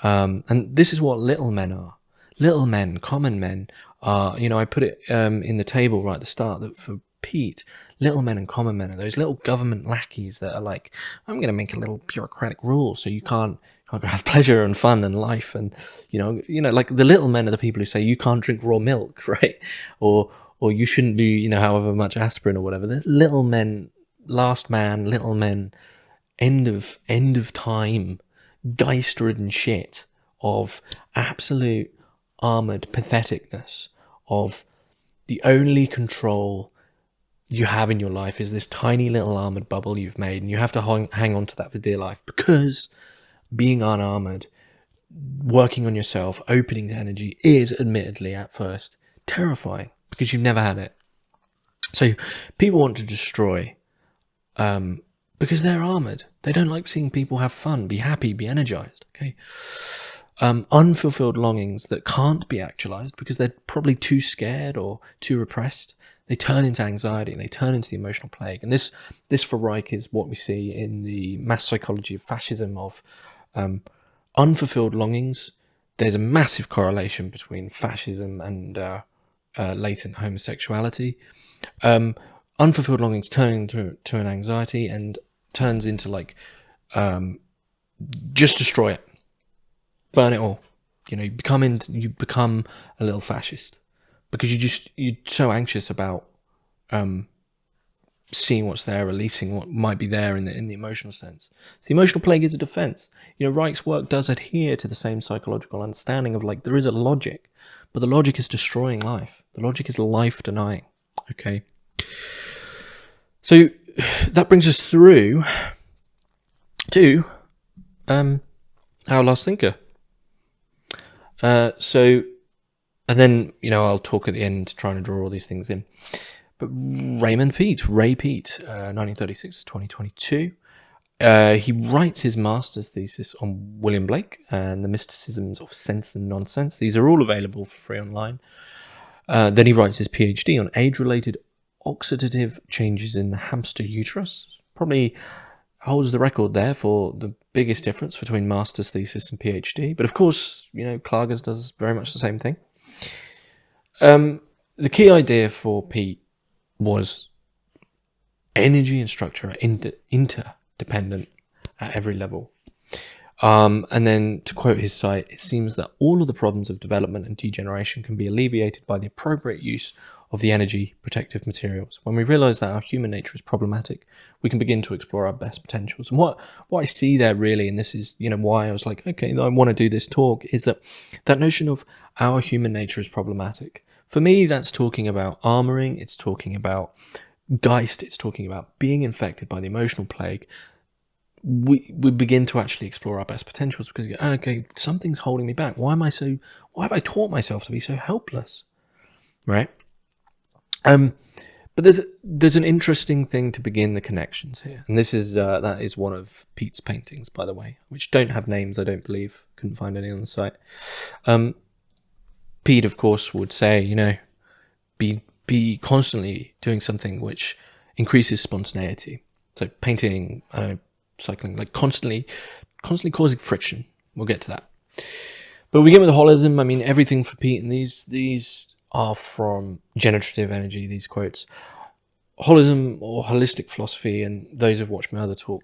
And this is what little men are. Little men, common men are. You know, I put it in the table right at the start that for Pete, little men and common men are those little government lackeys that are like, I'm going to make a little bureaucratic rule so you can't have pleasure and fun and life, and you know, like the little men are the people who say you can't drink raw milk, right? Or you shouldn't do, you know, however much aspirin or whatever. The little men, last man, little men, end of time, Geist-ridden shit of absolute armored patheticness, of the only control you have in your life is this tiny little armored bubble you've made, and you have to hang on to that for dear life, because being unarmored, working on yourself, opening to energy is admittedly at first terrifying because you've never had it. So people want to destroy because they're armored. They don't like seeing people have fun, be happy, be energized. Okay, unfulfilled longings that can't be actualized because they're probably too scared or too repressed. They turn into anxiety, and they turn into the emotional plague. And this for Reich is what we see in the mass psychology of fascism, of unfulfilled longings. There's a massive correlation between fascism and latent homosexuality. Unfulfilled longings turning to an anxiety, and turns into like just destroy it, burn it all. You know, you become a little fascist because you're so anxious about seeing what's there, releasing what might be there in the emotional sense. So the emotional plague is a defense. You know, Reich's work does adhere to the same psychological understanding of like there is a logic, but the logic is destroying life. The logic is life denying. Okay. So that brings us through to our last thinker. And then, you know, I'll talk at the end trying to draw all these things in. But Ray Peat, 1936 to 2022, He writes his master's thesis on William Blake and the mysticisms of sense and nonsense. These are all available for free online. Then he writes his PhD on age-related oxidative changes in the hamster uterus. Probably holds the record there for the biggest difference between master's thesis and PhD. But of course, Klages does very much the same thing. The key idea for Peat was energy and structure are interdependent at every level. And then, to quote his site, it seems that all of the problems of development and degeneration can be alleviated by the appropriate use of the energy protective materials. When we realize that our human nature is problematic, we can begin to explore our best potentials. And what I see there really, and this is why I was like, okay, I want to do this talk, is that notion of our human nature is problematic. For me, that's talking about armoring, it's talking about Geist, it's talking about being infected by the emotional plague. We begin to actually explore our best potentials because you go, okay, something's holding me back. Why have I taught myself to be so helpless? Right? But there's an interesting thing to begin the connections here. And this is that is one of Peat's paintings, by the way, which don't have names, I don't believe. Couldn't find any on the site. Peat, of course, would say, be constantly doing something which increases spontaneity. So painting, cycling, like constantly causing friction. We'll get to that. But we begin with the holism. I mean, everything for Peat, and these are from Generative Energy, these quotes. Holism or holistic philosophy, and those who've watched my other talk,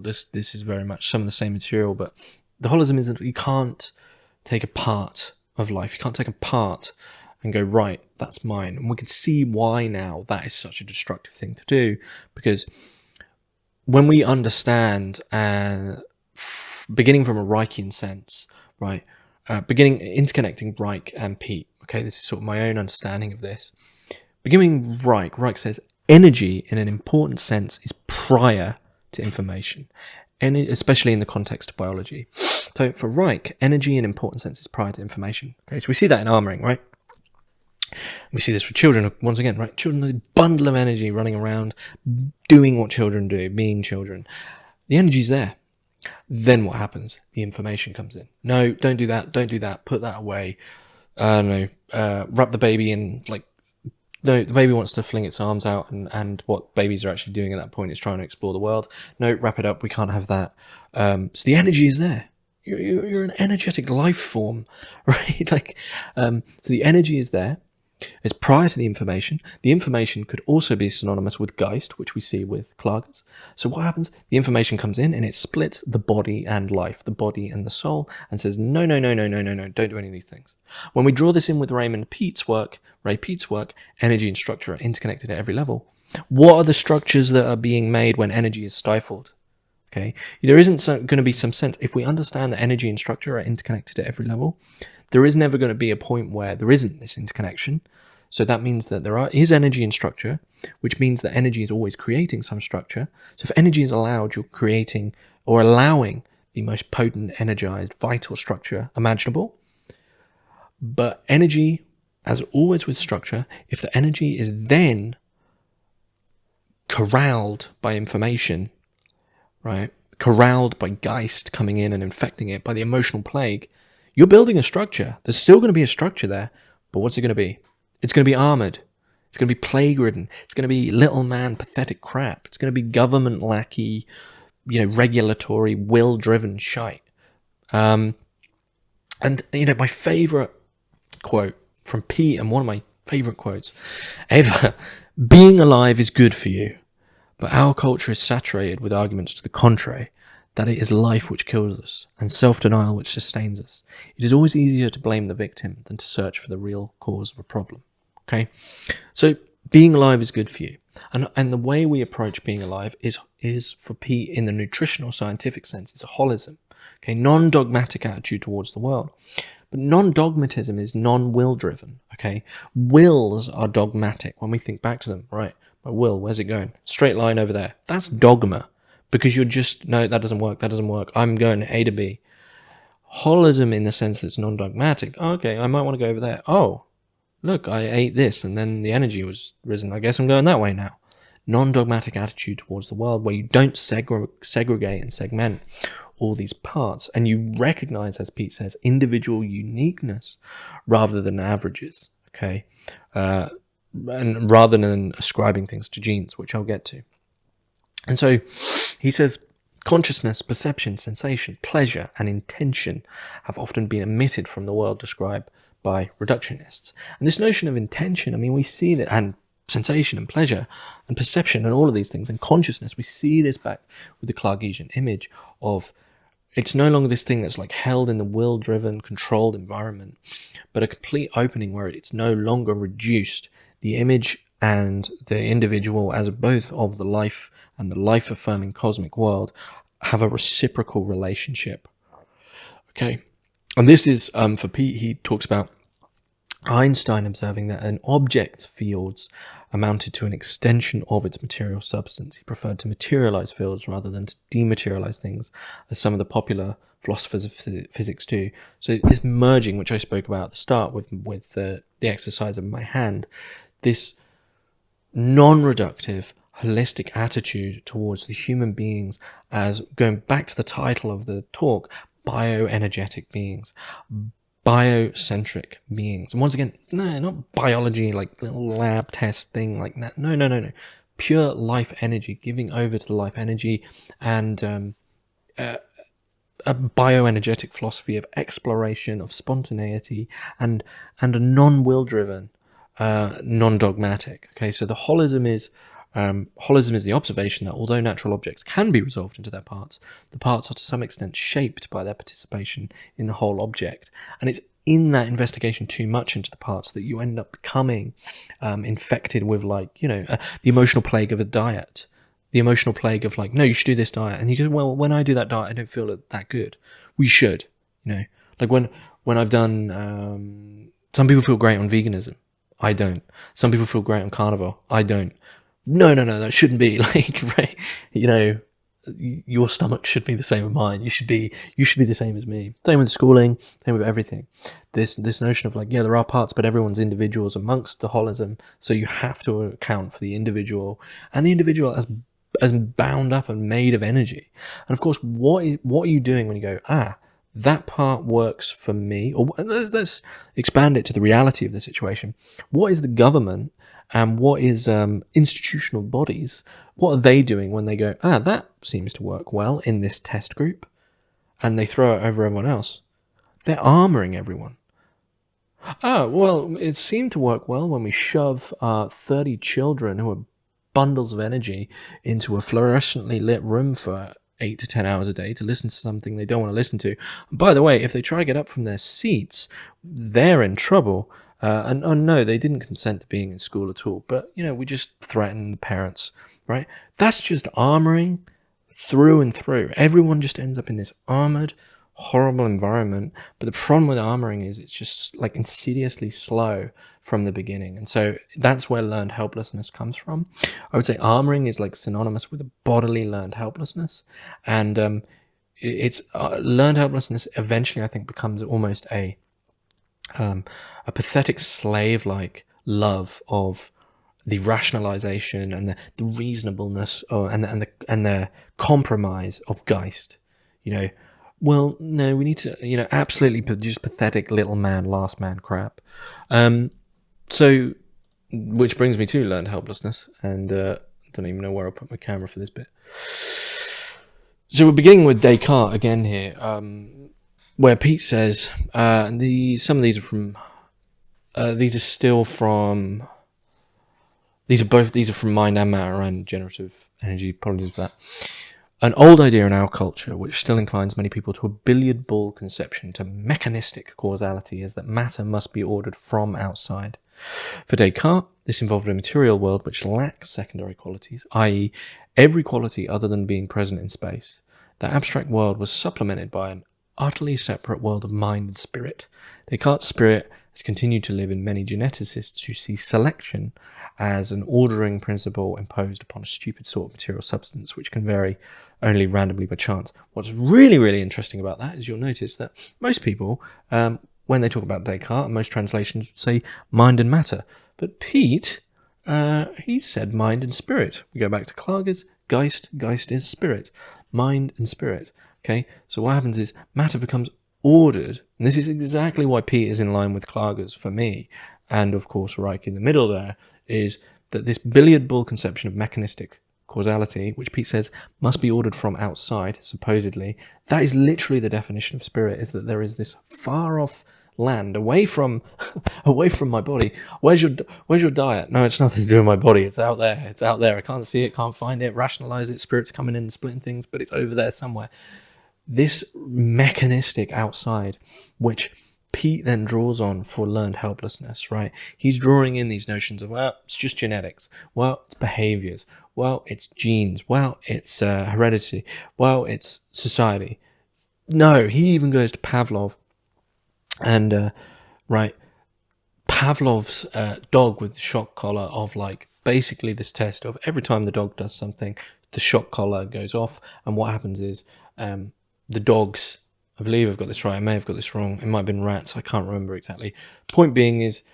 this is very much some of the same material, but the holism is that you can't take a part of life. You can't take a part and go, right, that's mine. And we can see why now that is such a destructive thing to do, because when we understand, beginning from a Reichian sense, right, interconnecting Reich and Peat, okay, this is sort of my own understanding of this. Beginning Reich says energy in an important sense is prior to information, and especially in the context of biology. So for Reich, energy in an important sense is prior to information. Okay, so we see that in armoring, right? We see this with children, once again, right? Children are a bundle of energy running around, doing what children do, being children. The energy's there. Then what happens? The information comes in. No, don't do that, put that away. Wrap the baby in, no, the baby wants to fling its arms out, and what babies are actually doing at that point is trying to explore the world. No, wrap it up, we can't have that. So the energy is there. You're an energetic life form, right? So the energy is there. It's prior to the information. The information could also be synonymous with Geist, which we see with Klages. So what happens? The information comes in and it splits the body and life, the body and the soul, and says, no, don't do any of these things. When we draw this in with Ray Peat's work, energy and structure are interconnected at every level. What are the structures that are being made when energy is stifled? Okay, there isn't going to be some sense, if we understand that energy and structure are interconnected at every level, there is never going to be a point where there isn't this interconnection. So that means that there is energy and structure, which means that energy is always creating some structure. So if energy is allowed, you're creating or allowing the most potent, energized, vital structure imaginable. But energy, as always with structure, if the energy is then corralled by information, right, corralled by Geist coming in and infecting it, by the emotional plague, you're building a structure. There's still going to be a structure there, but what's it going to be? It's going to be armored. It's going to be plague-ridden. It's going to be little man pathetic crap. It's going to be government lackey, regulatory, will-driven shite. And my favorite quote from Peat, and one of my favorite quotes ever: "Being alive is good for you, but our culture is saturated with arguments to the contrary, that it is life which kills us, and self-denial which sustains us. It is always easier to blame the victim than to search for the real cause of a problem." Okay? So being alive is good for you. And the way we approach being alive is for Peat, in the nutritional scientific sense, it's a holism. Okay, non-dogmatic attitude towards the world. But non-dogmatism is non-will driven. Okay? Wills are dogmatic when we think back to them. Right, my will, where's it going? Straight line over there. That's dogma. Because you're just, no, that doesn't work. I'm going A to B. Holism, in the sense that it's non-dogmatic. Okay, I might want to go over there. Oh, look, I ate this and then the energy was risen. I guess I'm going that way now. non-dogmatic attitude towards the world where you don't segregate and segment all these parts, and you recognize, as Peat says, individual uniqueness rather than averages, okay? And rather than ascribing things to genes, which I'll get to. And so he says, consciousness, perception, sensation, pleasure, and intention have often been omitted from the world described by reductionists. And this notion of intention, I mean, we see that, and sensation and pleasure and perception and all of these things, and consciousness, we see this back with the Klagesian image of it's no longer this thing that's like held in the will-driven, controlled environment, but a complete opening where it's no longer reduced. The image and the individual, as both of the life and the life-affirming cosmic world, have a reciprocal relationship. Okay, and this is, for Peat, he talks about Einstein observing that an object's fields amounted to an extension of its material substance. He preferred to materialize fields rather than to dematerialize things, as some of the popular philosophers of physics do. So this merging, which I spoke about at the start with the exercise of my hand, this non-reductive, holistic attitude towards the human beings as, going back to the title of the talk, bioenergetic beings, biocentric beings. And once again, no, not biology, like little lab test thing like that. No. Pure life energy, giving over to the life energy, and a bioenergetic philosophy of exploration, of spontaneity, and a non-will driven, non-dogmatic. Okay, so the holism is the observation that although natural objects can be resolved into their parts, the parts are to some extent shaped by their participation in the whole object. And it's in that investigation too much into the parts that you end up becoming infected with, like, the emotional plague of a diet. The emotional plague of, like, no, you should do this diet. And you go, well, when I do that diet, I don't feel that good. We should, Like when I've done, some people feel great on veganism. I don't. Some people feel great on carnivore. I don't. No, that shouldn't be. Like, right, your stomach should be the same as mine. You should be the same as me. Same with schooling, same with everything. This notion of, like, yeah, there are parts, but everyone's individuals amongst the holism. So you have to account for the individual, and the individual as bound up and made of energy. And of course, what are you doing when you go, that part works for me? Or let's expand it to the reality of the situation. What is the government and what is institutional bodies? What are they doing when they go, that seems to work well in this test group, and they throw it over everyone else? They're armoring everyone. Well, it seemed to work well when we shove 30 children who are bundles of energy into a fluorescently lit room for 8 to 10 hours a day to listen to something they don't want to listen to. And by the way, if they try to get up from their seats, they're in trouble. And no, they didn't consent to being in school at all. But, we just threaten the parents, right? That's just armoring through and through. Everyone just ends up in this armored, horrible environment. But the problem with armoring is it's just, like, insidiously slow from the beginning. And so that's where learned helplessness comes from. I would say armoring is, like, synonymous with a bodily learned helplessness. And it's learned helplessness eventually, I think, becomes almost a pathetic slave-like love of the rationalization and the reasonableness and the compromise of Geist. Well, no, we need to, absolutely just pathetic little man, last man crap. So, which brings me to learned helplessness, and I don't even know where I'll put my camera for this bit. So we're beginning with Descartes again here, where Peat says, some of these are from, these are from mind and matter and generative energy. Apologies for that. An old idea in our culture, which still inclines many people to a billiard ball conception, to mechanistic causality, is that matter must be ordered from outside. For Descartes, this involved a material world which lacks secondary qualities, i.e., every quality other than being present in space. The abstract world was supplemented by an utterly separate world of mind and spirit. Descartes' spirit has continued to live in many geneticists who see selection as an ordering principle imposed upon a stupid sort of material substance which can vary only randomly by chance. What's really, really interesting about that is you'll notice that most people, when they talk about Descartes, most translations would say mind and matter. But Peat He said mind and spirit. We go back to Klages. Geist. Geist is spirit. Mind and spirit. Okay, so what happens is matter becomes ordered, and this is exactly why Peat is in line with Klages for me, and of course Reich in the middle there, is that this billiard ball conception of mechanistic causality, which Peat says must be ordered from outside, supposedly, that is literally the definition of spirit, is that there is this far off land away from my body. Where's your diet? No, it's nothing to do with my body. It's out there. It's out there. I can't see it, can't find it, rationalize it. Spirit's coming in and splitting things, but it's over there somewhere. This mechanistic outside, which Peat then draws on for learned helplessness, right? He's drawing in these notions of, well, it's just genetics. Well, it's behaviors. Well, it's genes. Well, it's heredity. Well, it's society. No, he even goes to Pavlov. And, right, Pavlov's dog with the shock collar of, like, basically this test of every time the dog does something, the shock collar goes off. And what happens is the dogs, I believe I've got this right, I may have got this wrong, it might have been rats, I can't remember exactly. Point being is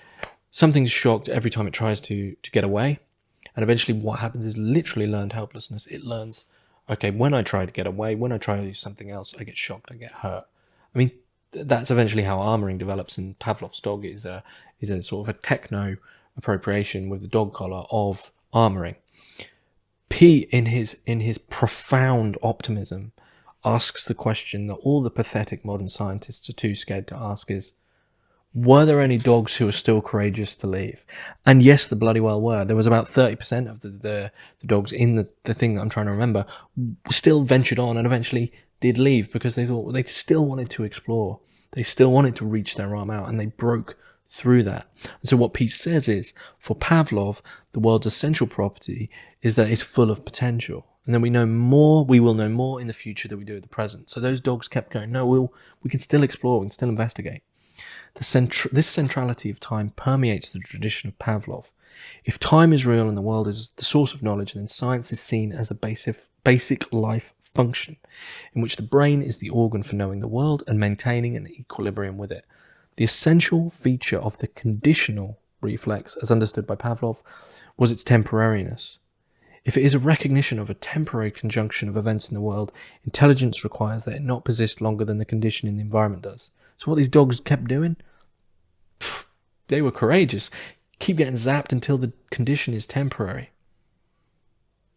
something's shocked every time it tries to get away. And eventually what happens is literally learned helplessness. It learns, okay, when I try to get away, when I try to do something else, I get shocked, I get hurt. I mean, that's eventually how armoring develops, and Pavlov's dog is a sort of a techno appropriation with the dog collar of armoring. P, in his profound optimism, asks the question that all the pathetic modern scientists are too scared to ask is, were there any dogs who were still courageous to leave? And yes, there bloody well were. There was about 30% of the dogs in the thing that I'm trying to remember still ventured on and eventually did leave because they thought they still wanted to explore. They still wanted to reach their arm out, and they broke through that. And so what Peat says is, for Pavlov, the world's essential property is that it's full of potential. And then we will know more in the future than we do at the present. So those dogs kept going, no, we can still explore, we can still investigate. This centrality of time permeates the tradition of Pavlov. If time is real and the world is the source of knowledge, then science is seen as a basic life function, in which the brain is the organ for knowing the world and maintaining an equilibrium with it. The essential feature of the conditional reflex, as understood by Pavlov, was its temporariness. If it is a recognition of a temporary conjunction of events in the world, intelligence requires that it not persist longer than the condition in the environment does. So what these dogs kept doing, they were courageous. Keep getting zapped until the condition is temporary.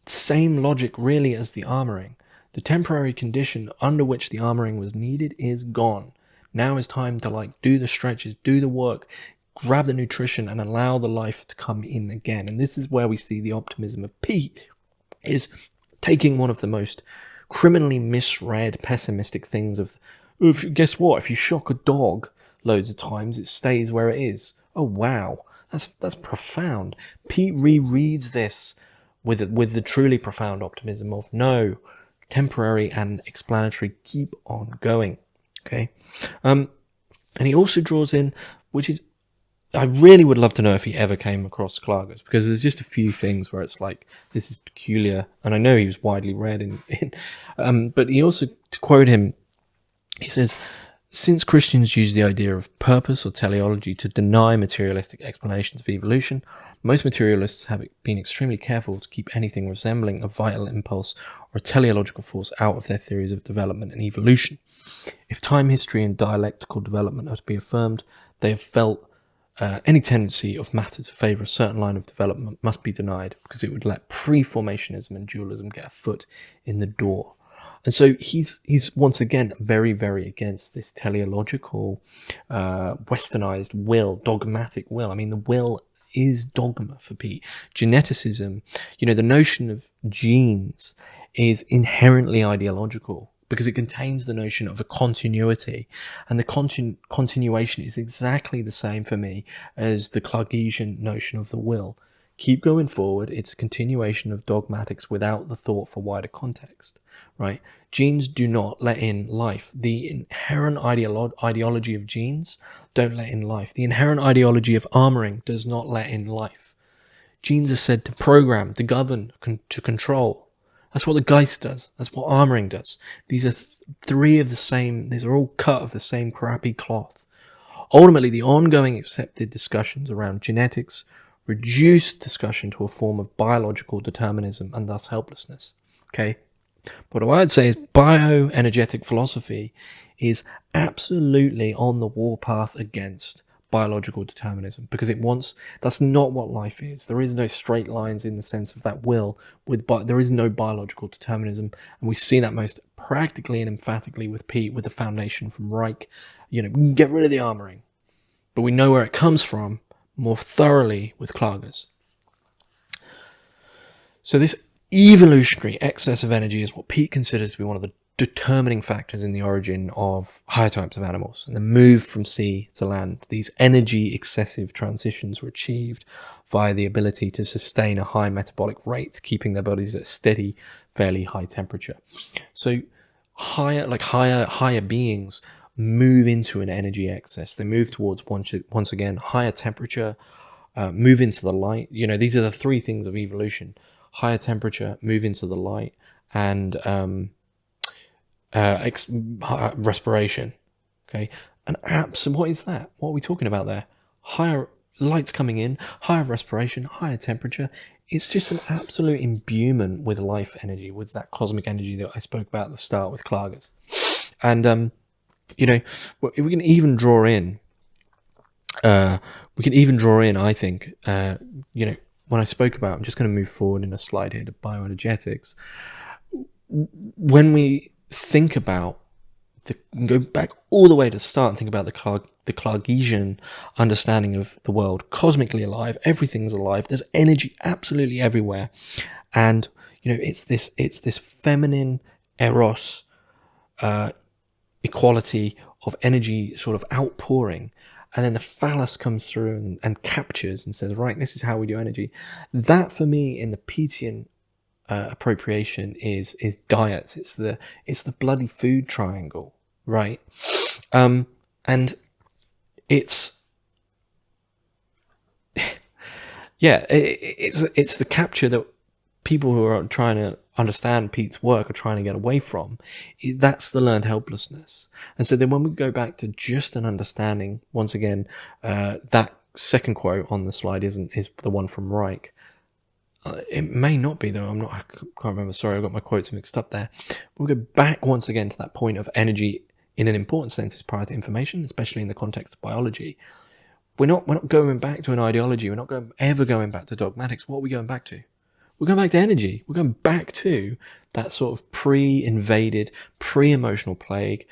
Same logic really as the armoring. The temporary condition under which the armoring was needed is gone. Now is time to do the stretches, do the work, grab the nutrition and allow the life to come in again. And this is where we see the optimism of Peat, is taking one of the most criminally misread, pessimistic things of, guess what, if you shock a dog loads of times, it stays where it is. Oh wow, that's profound. Peat rereads this with the truly profound optimism of, no, temporary and explanatory, keep on going. Okay, and he also draws in, which is, I really would love to know if he ever came across Klages, because there's just a few things where it's like, this is peculiar, and I know he was widely read but he also, to quote him, he says, since Christians use the idea of purpose or teleology to deny materialistic explanations of evolution, most materialists have been extremely careful to keep anything resembling a vital impulse or a teleological force out of their theories of development and evolution. If time, history, and dialectical development are to be affirmed, they have felt any tendency of matter to favour a certain line of development must be denied, because it would let pre-formationism and dualism get a foot in the door. And so he's once again very, very against this teleological, westernized will, dogmatic will. I mean, the will is dogma for Peat. Geneticism, the notion of genes is inherently ideological, because it contains the notion of a continuity, and the continuation is exactly the same for me as the Klagesian notion of the will. Keep going forward. It's a continuation of dogmatics without the thought for wider context, right? Genes do not let in life. The inherent ideology of genes don't let in life. The inherent ideology of armoring does not let in life. Genes are said to program, to govern, to control. That's what the Geist does. That's what armoring does. These are all cut of the same crappy cloth. Ultimately, the ongoing accepted discussions around genetics, reduced discussion to a form of biological determinism and thus helplessness. Okay, but what I'd say is bioenergetic philosophy is absolutely on the warpath against biological determinism, because that's not what life is. There is no straight lines in the sense of that will, there is no biological determinism, and we see that most practically and emphatically with Peat, with the foundation from Reich. We can get rid of the armoring, but we know where it comes from more thoroughly with Klages. So this evolutionary excess of energy is what Peat considers to be one of the determining factors in the origin of higher types of animals and the move from sea to land. These energy excessive transitions were achieved via the ability to sustain a high metabolic rate, keeping their bodies at a steady, fairly high temperature. So higher beings move into an energy excess. They move towards, once again, higher temperature, move into the light. These are the three things of evolution: higher temperature, move into the light, and respiration. Okay, and what is that? What are we talking about there? Higher light's coming in, higher respiration, higher temperature. It's just an absolute imbuement with life energy, with that cosmic energy that I spoke about at the start with Klages. And we can even draw in. I think, when I spoke about, I'm just going to move forward in a slide here to bioenergetics. When we think about go back all the way to the start and think about the Klagesian understanding of the world, cosmically alive, everything's alive, there's energy absolutely everywhere, and it's this feminine eros equality of energy sort of outpouring, and then the phallus comes through and captures and says, right, this is how we do energy. That, for me, in the Peatian appropriation is diet. It's the bloody food triangle, right? And it's it's the capture that people who are trying to understand Peat's work are trying to get away from. That's the learned helplessness. And so then when we go back to just an understanding, once again, that second quote on the slide is the one from Reich. It may not be, though. I can't remember. Sorry, I got my quotes mixed up there. We'll go back once again to that point of energy in an important sense is prior to information, especially in the context of biology. We're not going back to an ideology. We're not ever going back to dogmatics. What are we going back to? We're going back to energy. We're going back to that sort of pre-invaded, pre-emotional plague,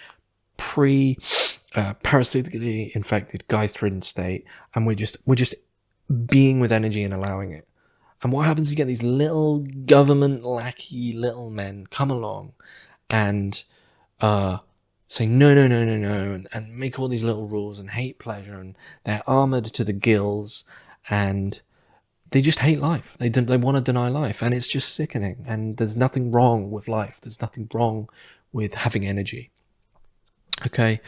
parasitically infected, Geist-ridden state, and we're just being with energy and allowing it. And what happens? You get these little government lackey little men come along and say no, and make all these little rules and hate pleasure, and they're armored to the gills, and they just hate life. They want to deny life, and it's just sickening. And there's nothing wrong with life. There's nothing wrong with having energy. Okay,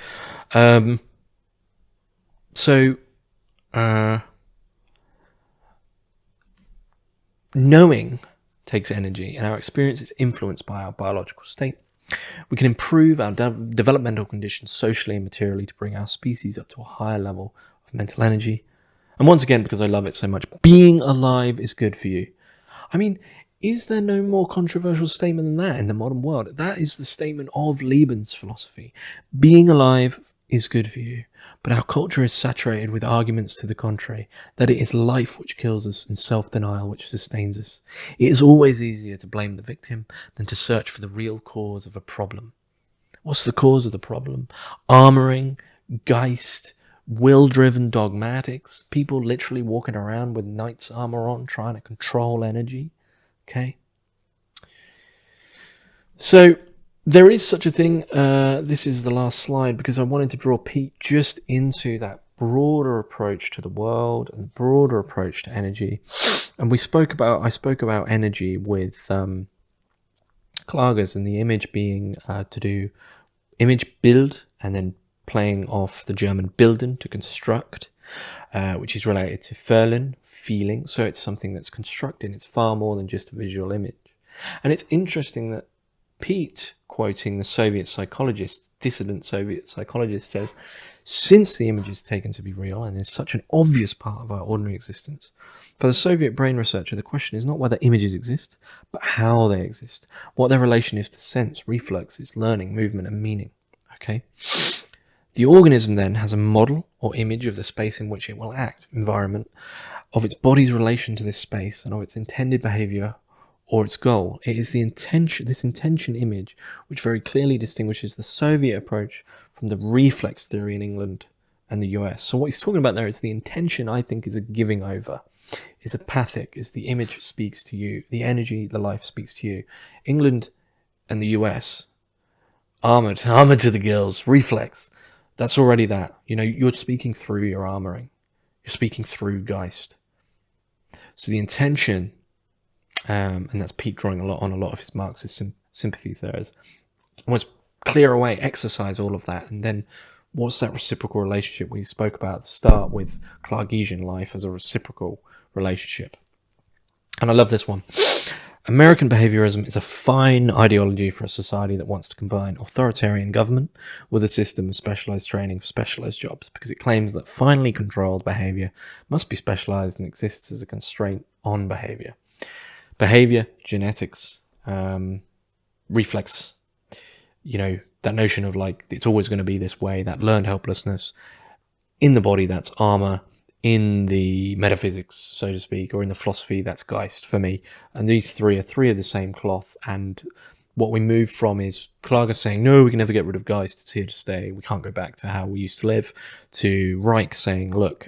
knowing takes energy, and our experience is influenced by our biological state. We can improve our developmental conditions socially and materially to bring our species up to a higher level of mental energy. And once again, because I love it so much, being alive is good for you. I mean, is there no more controversial statement than that in the modern world? That is the statement of Lieben's philosophy. Being alive is good for you. But our culture is saturated with arguments to the contrary, that it is life which kills us and self-denial which sustains us. It is always easier to blame the victim than to search for the real cause of a problem. What's the cause of the problem? Armoring, Geist, will-driven dogmatics, people literally walking around with knight's armor on, trying to control energy. Okay? So there is such a thing. This is the last slide because I wanted to draw Peat just into that broader approach to the world and broader approach to energy. And I spoke about energy with Klages, and the image being to do image build and then playing off the German bilden, to construct, which is related to fühlen, feeling. So it's something that's constructed. It's far more than just a visual image. And it's interesting that Peat, quoting the Soviet psychologist, dissident Soviet psychologist, says, since the image is taken to be real and is such an obvious part of our ordinary existence, for the Soviet brain researcher, the question is not whether images exist, but how they exist, what their relation is to sense, reflexes, learning, movement, and meaning. Okay? The organism then has a model or image of the space in which it will act, environment, of its body's relation to this space, and of its intended behavior or its goal. It is the intention, this intention image, which very clearly distinguishes the Soviet approach from the reflex theory in England and the US. So what he's talking about there is the intention, I think, is a giving over. Is apathic, is the image speaks to you, the energy, the life speaks to you. England and the US, armored to the gills, reflex. That's already that. You know, you're speaking through your armoring. You're speaking through Geist. So the intention, and that's Peat drawing a lot of his Marxist sympathies there, was clear away, exercise all of that, and then what's that reciprocal relationship we spoke about at the start with Klagesian life as a reciprocal relationship. And I love this one. American behaviorism is a fine ideology for a society that wants to combine authoritarian government with a system of specialized training for specialized jobs, because it claims that finely controlled behavior must be specialized and exists as a constraint on behavior. Behavior, genetics, reflex, you know, that notion of like, it's always going to be this way, that learned helplessness. In the body, that's armor. In the metaphysics, so to speak, or in the philosophy, that's Geist for me. And these three are the same cloth. And what we move from is Klages saying, no, we can never get rid of Geist, it's here to stay, we can't go back to how we used to live, to Reich saying, look,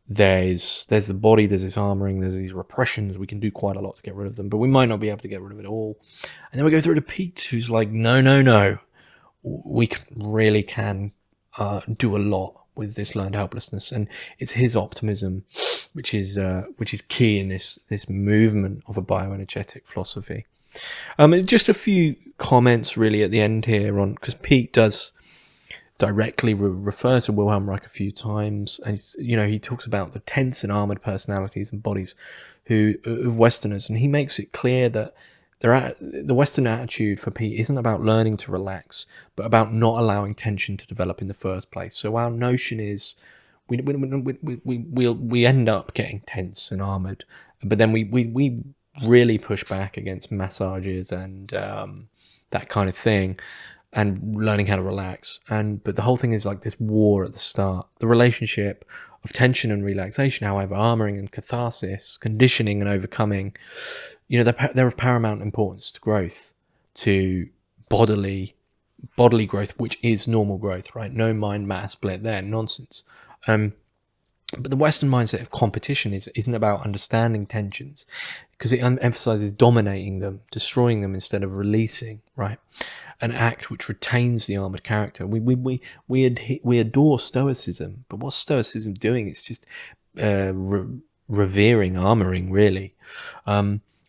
there's the body, there's this armoring, there's these repressions, we can do quite a lot to get rid of them, but we might not be able to get rid of it all. And then we go through to Peat, who's like, no, we really can do a lot with this learned helplessness, and it's his optimism which is key in this movement of a bioenergetic philosophy. Just a few comments really at the end here on, because Peat does directly refer to Wilhelm Reich a few times, and you know, he talks about the tense and armored personalities and bodies of Westerners, and he makes it clear that the Western attitude for Peat isn't about learning to relax, but about not allowing tension to develop in the first place. So our notion is we end up getting tense and armored, but then we really push back against massages and that kind of thing, and learning how to relax. But the whole thing is like this war at the start. The relationship of tension and relaxation, however, armoring and catharsis, conditioning and overcoming, you know, they're of paramount importance to growth, to bodily growth, which is normal growth, right? No mind matter split there, nonsense. But the Western mindset of competition isn't about understanding tensions, because it emphasizes dominating them, destroying them instead of releasing, right? An act which retains the armored character. We adore Stoicism, but what's Stoicism doing? It's just revering armoring, really.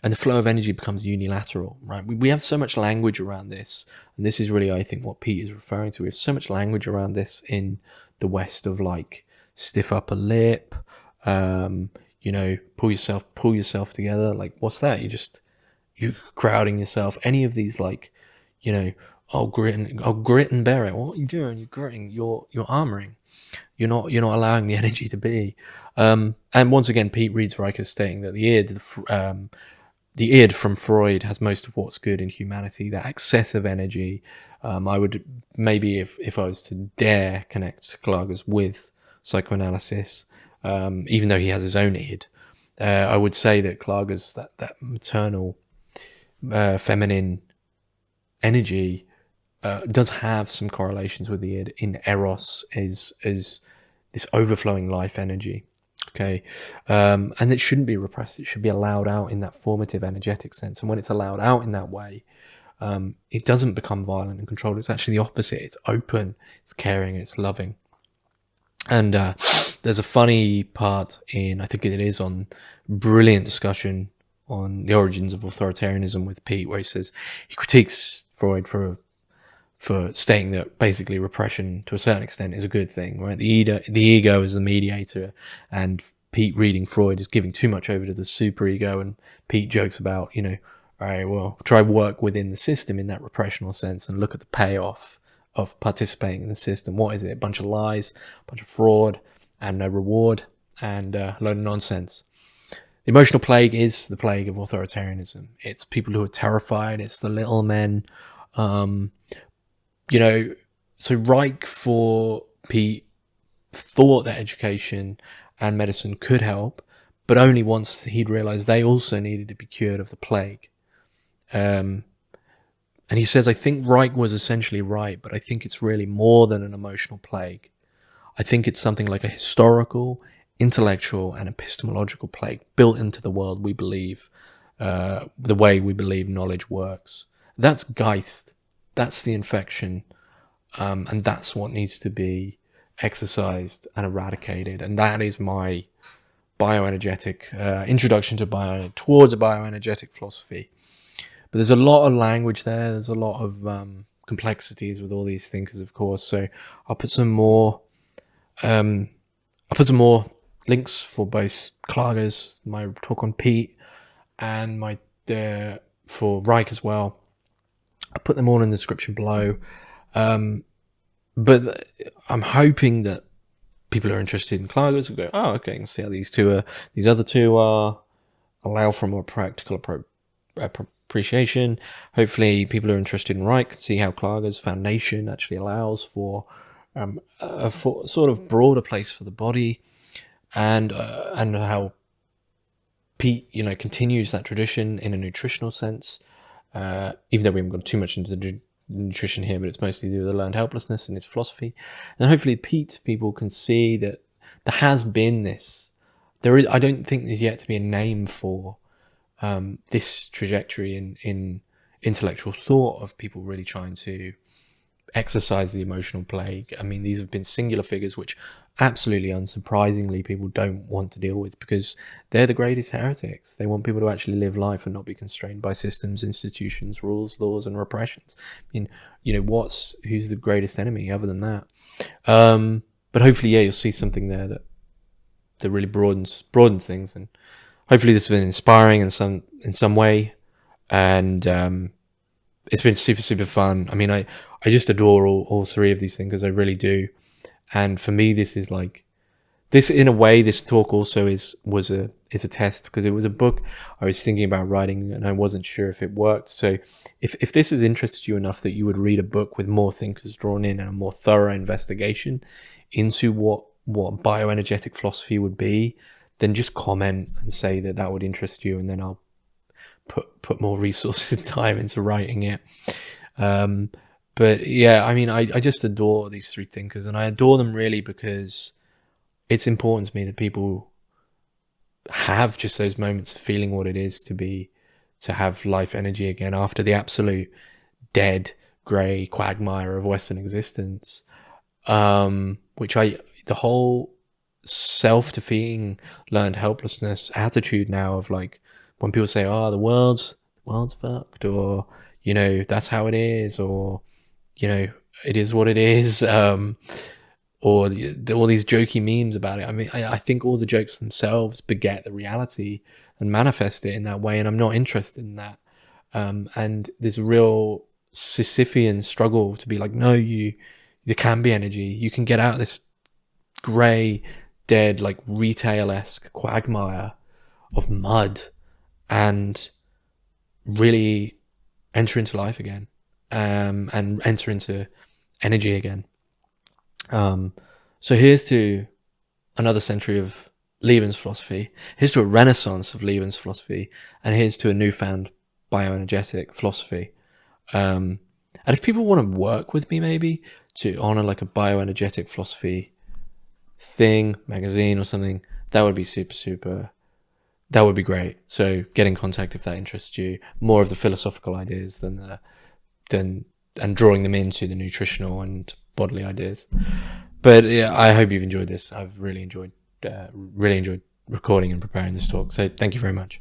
And the flow of energy becomes unilateral, right? We have so much language around this, and this is really, I think, what Peat is referring to. We have so much language around this in the West of like stiff upper lip, you know, pull yourself together. Like, what's that? You're crowding yourself. Any of these, like, you know, I'll grit and bear it. What are you doing? You're gritting. You're armoring. You're not allowing the energy to be. And once again, Peat reads Reich as stating that the id from Freud has most of what's good in humanity, that excessive energy. I would maybe, if I was to dare connect Klages with psychoanalysis, even though he has his own id, I would say that Klages, that maternal, feminine energy does have some correlations with the id in eros, is this overflowing life energy. Okay, and it shouldn't be repressed. It should be allowed out in that formative, energetic sense. And when it's allowed out in that way, it doesn't become violent and controlled. It's actually the opposite. It's open, it's caring, it's loving. And there's a funny part in, I think it is on brilliant discussion on the origins of authoritarianism with Peat, where he critiques Freud for stating that basically repression to a certain extent is a good thing, right? The ego is the mediator, and Peat reading Freud is giving too much over to the superego, and Peat jokes about, you know, all right, well, try work within the system in that repressional sense and look at the payoff of participating in the system. What is it? A bunch of lies, a bunch of fraud, and no reward, and a load of nonsense. The emotional plague is the plague of authoritarianism. It's people who are terrified. It's the little men. So Reich for Peat thought that education and medicine could help, but only once he'd realized they also needed to be cured of the plague. And he says, I think Reich was essentially right, but I think it's really more than an emotional plague. I think it's something like a historical, intellectual, and epistemological plague built into the world we believe, the way we believe knowledge works. That's Geist. That's the infection. And that's what needs to be exercised and eradicated. And that is my bioenergetic introduction to towards a bioenergetic philosophy. But there's a lot of language there. There's a lot of complexities with all these thinkers, of course. So I'll put some more. Links for both Klages, my talk on Peat, and my for Reich as well. I'll put them all in the description below. But I'm hoping that people are interested in Klages will go, oh, okay, I can see how these other two allow for a more practical appreciation. Hopefully people are interested in Reich, see how Klages' foundation actually allows for a sort of broader place for the body, and how Peat, continues that tradition in a nutritional sense, even though we haven't gone too much into the nutrition here, but it's mostly to do with the learned helplessness and its philosophy. And hopefully Peat people can see that there has been this. I don't think there's yet to be a name for this trajectory in intellectual thought of people really trying to exercise the emotional plague. I mean, these have been singular figures which absolutely unsurprisingly people don't want to deal with, because they're the greatest heretics. They want people to actually live life and not be constrained by systems, institutions, rules, laws, and repressions. I mean, who's the greatest enemy other than that? But hopefully, you'll see something there that really broadens things, and hopefully this has been inspiring in some way, and it's been super, super fun. I mean, I just adore all three of these thinkers. I really do. And for me, this is like this, in a way, this talk also is a test, because it was a book I was thinking about writing and I wasn't sure if it worked. So if this has interested you enough that you would read a book with more thinkers drawn in and a more thorough investigation into what bioenergetic philosophy would be, then just comment and say that would interest you, and then I'll put more resources and time into writing it. But yeah, I mean, I just adore these three thinkers, and I adore them really because it's important to me that people have just those moments of feeling what it is to have life energy again after the absolute dead, grey quagmire of Western existence. The whole self-defeating learned helplessness attitude now of like, when people say, oh, the world's fucked, or, that's how it is, or, it is what it is, or all these jokey memes about it. I mean, I think all the jokes themselves beget the reality and manifest it in that way, and I'm not interested in that. And there's a real Sisyphean struggle to be like, no, there can be energy. You can get out of this grey, dead, like retail-esque quagmire of mud and really enter into life again, and enter into energy again. So here's to another century of Liebman's philosophy. Here's to a renaissance of Liebman's philosophy, and here's to a newfound bioenergetic philosophy. And if people want to work with me, maybe to honor like a bioenergetic philosophy thing, magazine or something, that would be super. That would be great. So get in contact if that interests you. More of the philosophical ideas and drawing them into the nutritional and bodily ideas. But yeah, I hope you've enjoyed this. I've really enjoyed recording and preparing this talk. So thank you very much.